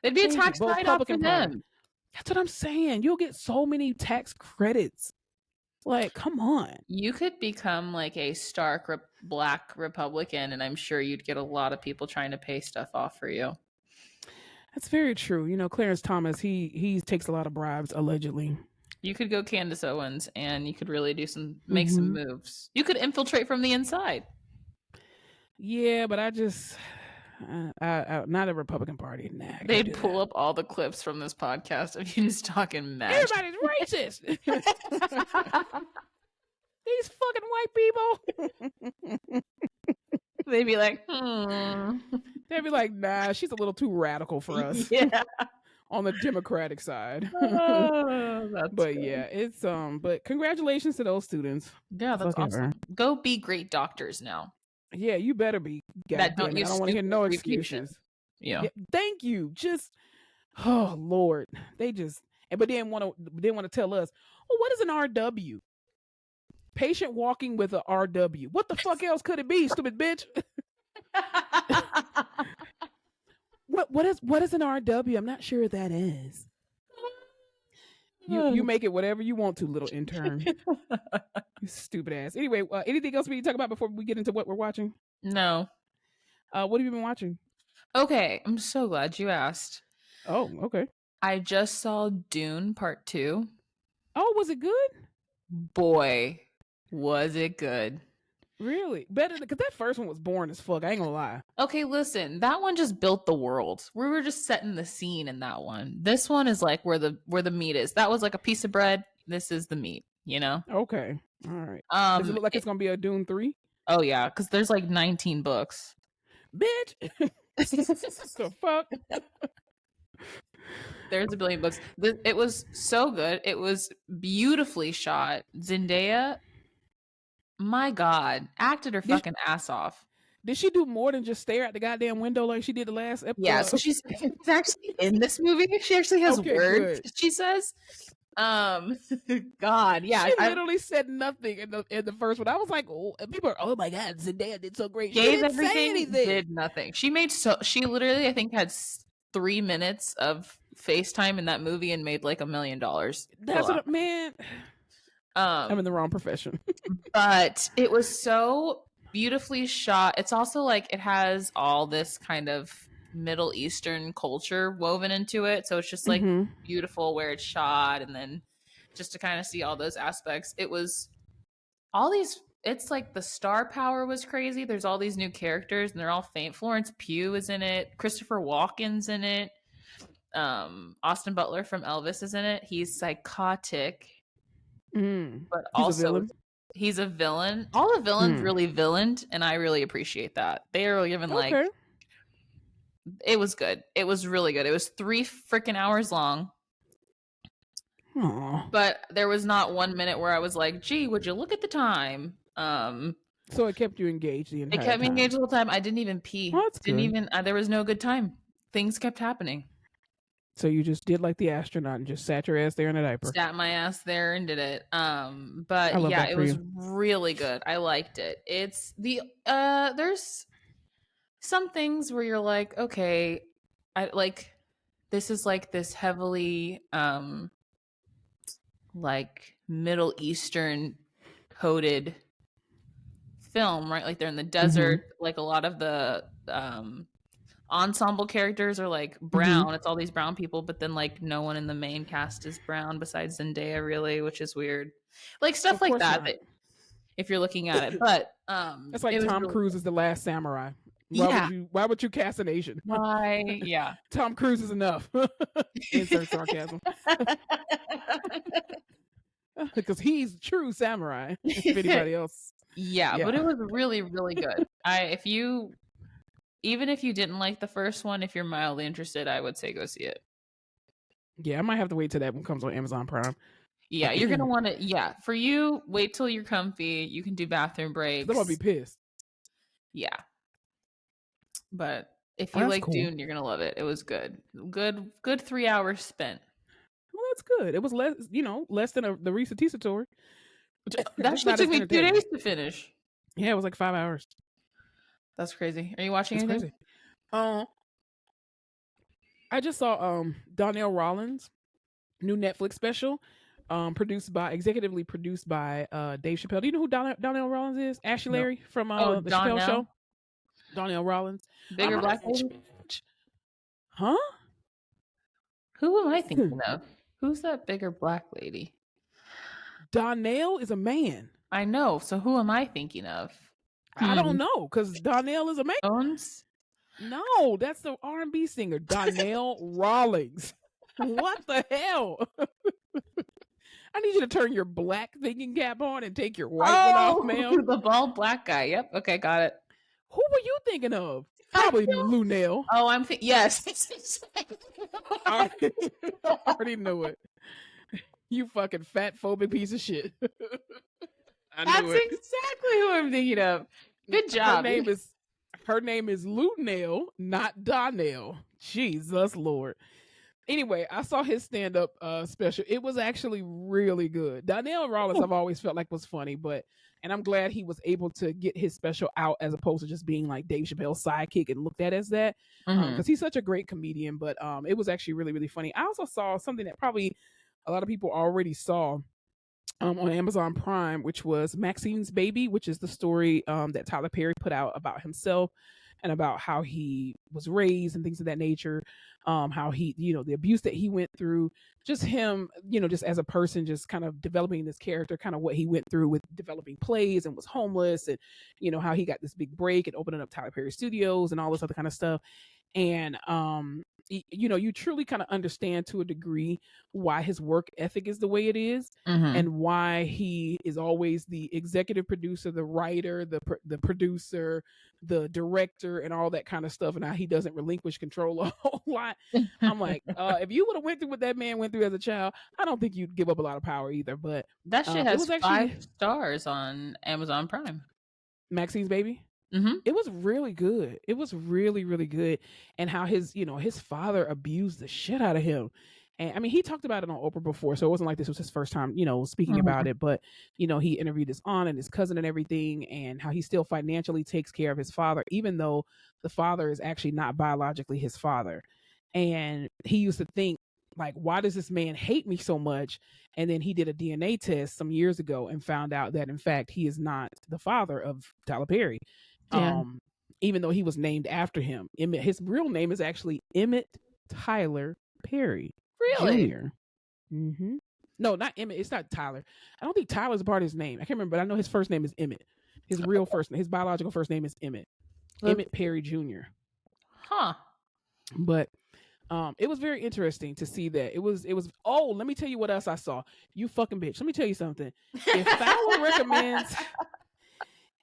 It'd be a tax write-off for them. That's what I'm saying. You'll get so many tax credits. Like, come on. You could become like a stark black Republican, and I'm sure you'd get a lot of people trying to pay stuff off for you. That's very true. You know, Clarence Thomas, he takes a lot of bribes, allegedly. You could go Candace Owens, and you could really make some moves. You could infiltrate from the inside. Yeah, but I just, not a Republican Party. Nah, they'd pull up all the clips from this podcast of you just talking mad. Everybody's racist. These fucking white people. They'd be like, They'd be like, nah, she's a little too radical for us. Yeah. On the Democratic side. But good. Yeah, it's but congratulations to those students. Yeah, that's awesome. Go be great doctors now. Yeah, you better be. I don't want to hear no excuses. Yeah. Thank you. Just oh Lord. But they want to tell us, well, what is an RW? Patient walking with a RW. What the fuck else could it be, stupid bitch? What is an RW? I'm not sure what that is. You make it whatever you want to, little intern. You stupid ass. Anyway, anything else we need to talk about before we get into what we're watching? No. What have you been watching? Okay, I'm so glad you asked. Oh, okay. I just saw Dune Part 2. Oh, was it good? Boy, was it good. Really? Better because that first one was boring as fuck. I ain't gonna lie. Okay, listen, that one just built the world. We were just setting the scene in that one. This one is like where the meat is. That was like a piece of bread. This is the meat, you know? Okay. All right. Does it look like it's gonna be a Dune 3? Oh yeah, because there's like 19 books. Bitch. The fuck? There's a billion books. It was so good. It was beautifully shot. Zendaya, my God, acted her fucking ass off. Did she do more than just stare at the goddamn window like she did the last episode? Yeah, so she's actually in this movie. She actually has words. Good. She says, God, yeah. She literally said nothing in the first one. I was like, oh, people are, oh my God, Zendaya did so great. She didn't say anything. Did nothing. She literally, I think, had 3 minutes of FaceTime in that movie and made like $1 million. That's what, man. I'm in the wrong profession. But it was so beautifully shot. It's also like it has all this kind of Middle Eastern culture woven into it. So it's just like beautiful where it's shot, and then just to kind of see all those aspects. It was all these, it's like the star power was crazy. There's all these new characters and they're all faint. Florence Pugh is in it. Christopher Walken's in it. Austin Butler from Elvis is in it. He's psychotic. But also he's a villain. All the villains really villained, and I really appreciate that. They are given like it was good. It was really good. It was 3 freaking hours long. Aww. But there was not 1 minute where I was like, gee, would you look at the time? So it kept you engaged the entire time. It kept me engaged the whole time. I didn't even pee. Well, there was no good time. Things kept happening. So you just did like the astronaut and just sat your ass there in a diaper. Sat my ass there and did it. But yeah, it was really good. I liked it. It's there's some things where you're like, okay, I like this is like this heavily like Middle Eastern coded film, right? Like they're in the desert, like a lot of the ensemble characters are like brown. It's all these brown people, but then like no one in the main cast is brown besides Zendaya, really, which is weird. Like stuff like that if you're looking at it. But it's like Tom Cruise is the last samurai. Why would you cast an Asian? Why? Yeah. Tom Cruise is enough. Insert sarcasm. Because he's true samurai. If anybody else. Yeah, but it was really, really good. Even if you didn't like the first one, if you're mildly interested, I would say go see it. Yeah, I might have to wait till that one comes on Amazon Prime. Yeah, you're going to want to, for you, wait till you're comfy. You can do bathroom breaks. I'm going to be pissed. Yeah. But if you like Dune, you're going to love it. It was good. Good 3 hours spent. Well, that's good. It was less than the Reesa Teesa tour. That shit took me 2 days to finish. Yeah, it was like 5 hours. That's crazy. Are you watching anything? Crazy. I just saw Donnell Rawlins' new Netflix special, executively produced by Dave Chappelle. Do you know who Donnell Rawlins is? Ashley Larry from the Chappelle Show. Donnell Rawlins, bigger black lady. Huh? Who am I thinking of? Who's that bigger black lady? Donnell is a man. I know. So who am I thinking of? I don't know, because Donnell is a man. Jones? No, that's the R&B singer, Donnell Rawlings. What the hell? I need you to turn your black thinking cap on and take your white one off, ma'am. The bald black guy. Yep. Okay, got it. Who were you thinking of? Probably Lunel. Oh, yes. I already knew it. You fucking fat phobic piece of shit. That's exactly who I'm thinking of. Good job. Her name is Lunel, not Donnell. Jesus Lord. Anyway, I saw his stand-up special. It was actually really good. Donnell Rawlins, I've always felt like was funny, and I'm glad he was able to get his special out as opposed to just being like Dave Chappelle's sidekick and looked at as that, because he's such a great comedian. But it was actually really, really funny. I also saw something that probably a lot of people already saw on Amazon Prime, which was Maxine's Baby, which is the story that Tyler Perry put out about himself and about how he was raised and things of that nature. How he, the abuse that he went through, just him, just as a person, just kind of developing this character, kind of what he went through with developing plays and was homeless, and how he got this big break and opening up Tyler Perry Studios and all this other kind of stuff. And you truly kind of understand to a degree why his work ethic is the way it is, and why he is always the executive producer, the writer, the producer, the director, and all that kind of stuff, and how he doesn't relinquish control a whole lot. I'm like, if you would have went through what that man went through as a child, I don't think you'd give up a lot of power either. But that shit has 5 stars on Amazon Prime. Maxine's Baby. It was really good. It was really, really good. And how his father abused the shit out of him. And I mean, he talked about it on Oprah before, so it wasn't like this was his first time, speaking about it. But, he interviewed his aunt and his cousin and everything, and how he still financially takes care of his father, even though the father is actually not biologically his father. And he used to think, like, why does this man hate me so much? And then he did a DNA test some years ago and found out that, in fact, he is not the father of Tyler Perry. Yeah. Even though he was named after him. His real name is actually Emmett Tyler Perry. Really? Jr. No, not Emmett. It's not Tyler. I don't think Tyler's a part of his name. I can't remember, but I know his first name is Emmett. His real first name, his biological first name is Emmett. Emmett Perry Jr. Huh. But it was very interesting to see that. It was oh, let me tell you what else I saw. You fucking bitch. Let me tell you something.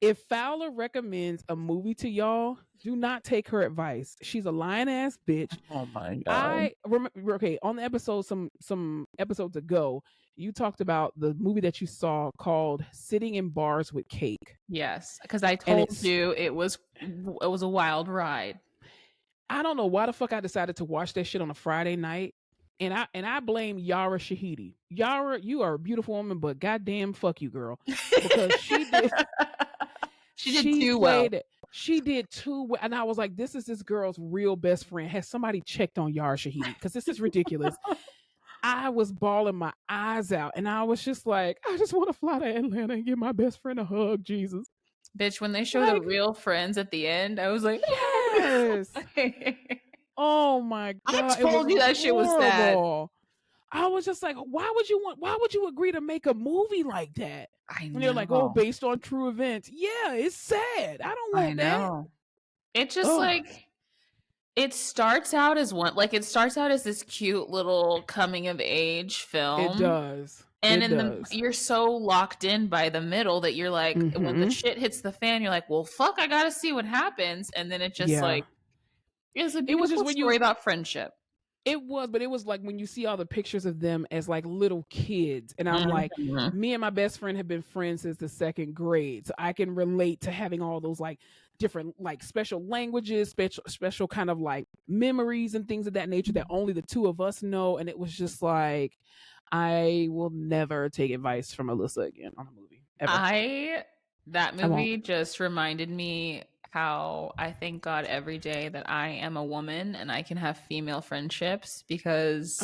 If Fowler recommends a movie to y'all, do not take her advice. She's a lying ass bitch. Oh my God. I remember, okay, on the episode some episodes ago, you talked about the movie that you saw called Sitting in Bars with Cake. Yes, because I told you it was a wild ride. I don't know why the fuck I decided to watch that shit on a Friday night. And I blame Yara Shahidi. Yara, you are a beautiful woman, but goddamn, fuck you, girl, because she did. She did too well. She did too well, and I was like, "This is this girl's real best friend." Has somebody checked on Yara Shahidi? Because this is ridiculous. I was bawling my eyes out, and I was just like, "I just want to fly to Atlanta and give my best friend a hug." Jesus, bitch! When they show the real friends at the end, I was like, "Yes." Oh my God! I told you that shit was sad. I was just like, why would you agree to make a movie like that? I know. And they're like, oh, based on true events. Yeah, it's sad. I don't want that. It just it starts out as this cute little coming of age film. It does. And you're so locked in by the middle that you're like, when the shit hits the fan, you're like, well, fuck, I gotta see what happens. And then it just it's a beautiful story about friendship. It was, but it was like when you see all the pictures of them as like little kids, and I'm like, me and my best friend have been friends since the 2nd grade, so I can relate to having all those like different like special languages, special kind of like memories and things of that nature that only the two of us know. And it was just like, I will never take advice from Alyssa again on a movie. Ever. That movie just reminded me how I thank God every day that I am a woman and I can have female friendships, because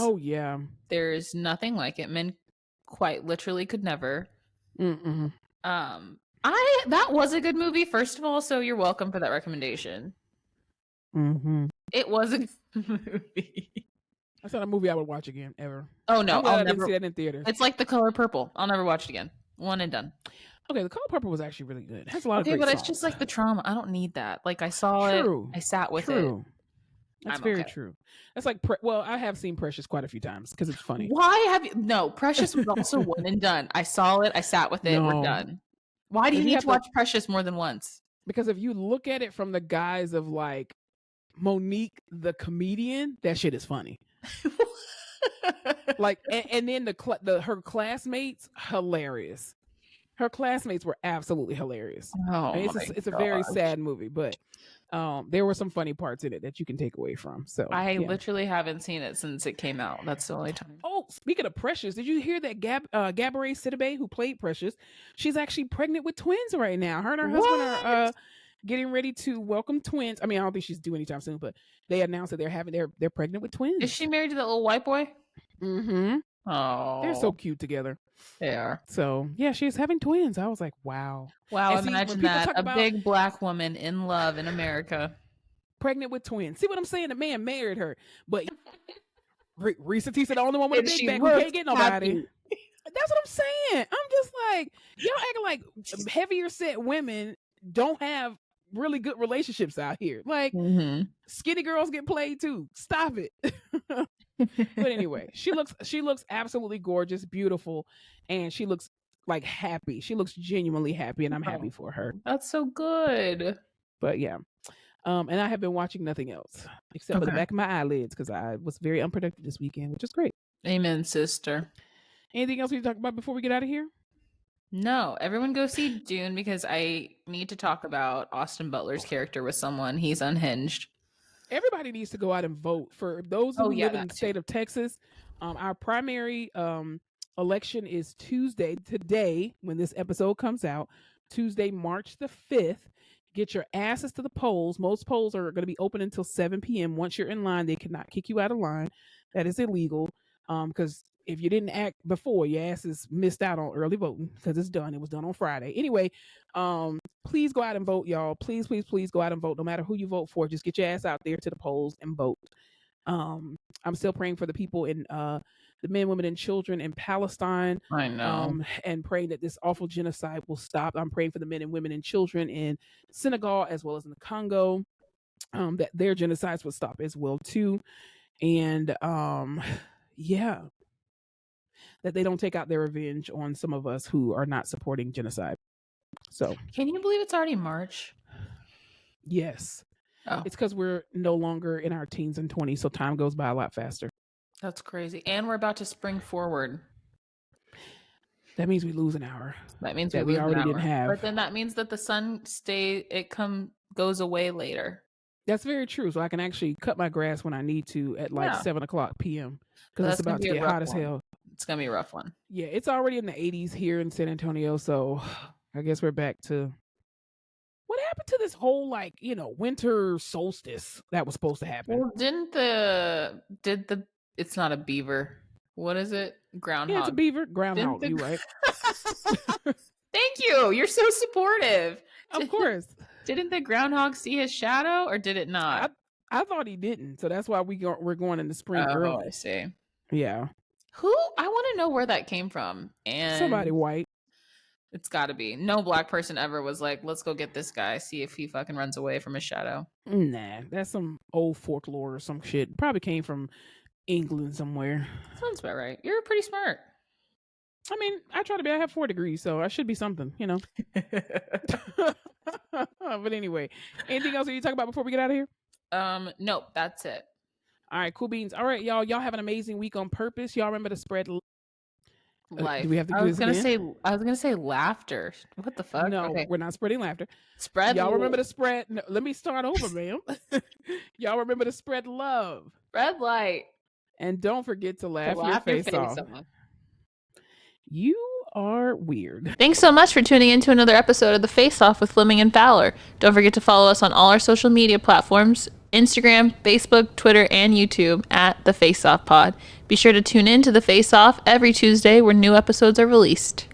there's nothing like it. Men quite literally could never. That was a good movie, first of all, so you're welcome for that recommendation. It was a good movie. That's not a movie I would watch again ever. Oh no, I'll never see that in theaters. It's like The Color Purple. I'll never watch it again. One and done. Okay, The Color Purple was actually really good. It has a lot of great but songs. It's just like the trauma. I don't need that. Like, I saw it. I sat with it. That's very true. That's like, I have seen Precious quite a few times because it's funny. Why have you? No, Precious was also one and done. I saw it. I sat with it. We're done. Why do you need to watch Precious more than once? Because if you look at it from the guise of like Monique the comedian, that shit is funny. Like, and then her classmates, hilarious. Her classmates were absolutely hilarious. It's a very sad movie, but there were some funny parts in it that you can take away from. So I literally haven't seen it since it came out. That's the only time. Oh, speaking of Precious, did you hear that Gabourey Sidibe, who played Precious, she's actually pregnant with twins right now. Her and her husband are getting ready to welcome twins. I mean, I don't think she's due anytime soon, but they announced that they're pregnant with twins. Is she married to the little white boy? They're so Oh, cute together. they are. So yeah, she's having twins. I was like, wow. Wow, And see, when imagine people that. talk A about big black woman in love in America. pregnant with twins, see what I'm saying? The man married her, but Reesa Teesa, the only one with a And big she back who can't looks get nobody. happy. That's what I'm saying. I'm just like, y'all acting like heavier set women don't have really good relationships out here. Like skinny girls get played too. Stop it. But anyway, she looks absolutely gorgeous, beautiful, and she looks like happy. She looks genuinely happy, and I'm happy for her. That's so good. But yeah. And I have been watching nothing else except for the back of my eyelids because I was very unproductive this weekend, which is great. Amen, sister. Anything else we talk about before we get out of here? No, everyone go see Dune because I need to talk about Austin Butler's character with someone. He's unhinged. Everybody needs to go out and vote. For those who live in the state of Texas, our primary election is Tuesday, today, when this episode comes out, Tuesday, March the 5th. Get your asses to the polls. Most polls are going to be open until 7 p.m. Once you're in line, they cannot kick you out of line. That is illegal because if you didn't act before, your ass is missed out on early voting because it's done. It was done on Friday. Anyway, please go out and vote, y'all. Please, please, please go out and vote. No matter who you vote for, just get your ass out there to the polls and vote. I'm still praying for the people in the men, women, and children in Palestine. I know. And praying that this awful genocide will stop. I'm praying for the men and women and children in Senegal as well as in the Congo, that their genocides will stop as well too. And yeah, that they don't take out their revenge on some of us who are not supporting genocide. So can you believe it's already March? Yes. Oh. It's because we're no longer in our teens and 20s, so time goes by a lot faster. That's crazy. And we're about to spring forward. That means we lose an hour. That means we already didn't have. But then that means that the sun goes away later. That's very true. So I can actually cut my grass when I need to at like 7 o'clock p.m. because it's about to get hot as hell. It's going to be a rough one. Yeah, it's already in the 80s here in San Antonio. So I guess we're back to... What happened to this whole, like, winter solstice that was supposed to happen? Well, it's not a beaver. What is it? Groundhog. Yeah, it's a beaver. Groundhog, you right. Thank you. You're so supportive. Of course. Didn't the groundhog see his shadow or did it not? I thought he didn't. So that's why we're going in the spring early. Oh, I see. Yeah. I want to know where that came from. And somebody white. It's got to be. No black person ever was like, let's go get this guy, see if he fucking runs away from his shadow. Nah, that's some old folklore or some shit. Probably came from England somewhere. Sounds about right. You're pretty smart. I mean, I have 4 degrees, so I should be something, But anyway, anything else that you talk about before we get out of here? Nope, that's it. All right, cool beans. All right, y'all have an amazing week on purpose. Y'all remember to spread life. Do we have to do this again? I was gonna say laughter. What the fuck? No, we're not spreading laughter. Y'all remember to spread. No, let me start over, ma'am. Y'all remember to spread love. Red light. And don't forget to laugh your face off. You are weird. Thanks so much for tuning in to another episode of The Face Off with Fleming and Fowler. Don't forget to follow us on all our social media platforms: Instagram, Facebook, Twitter, and YouTube at The Face Off Pod. Be sure to tune in to The Face Off every Tuesday where new episodes are released.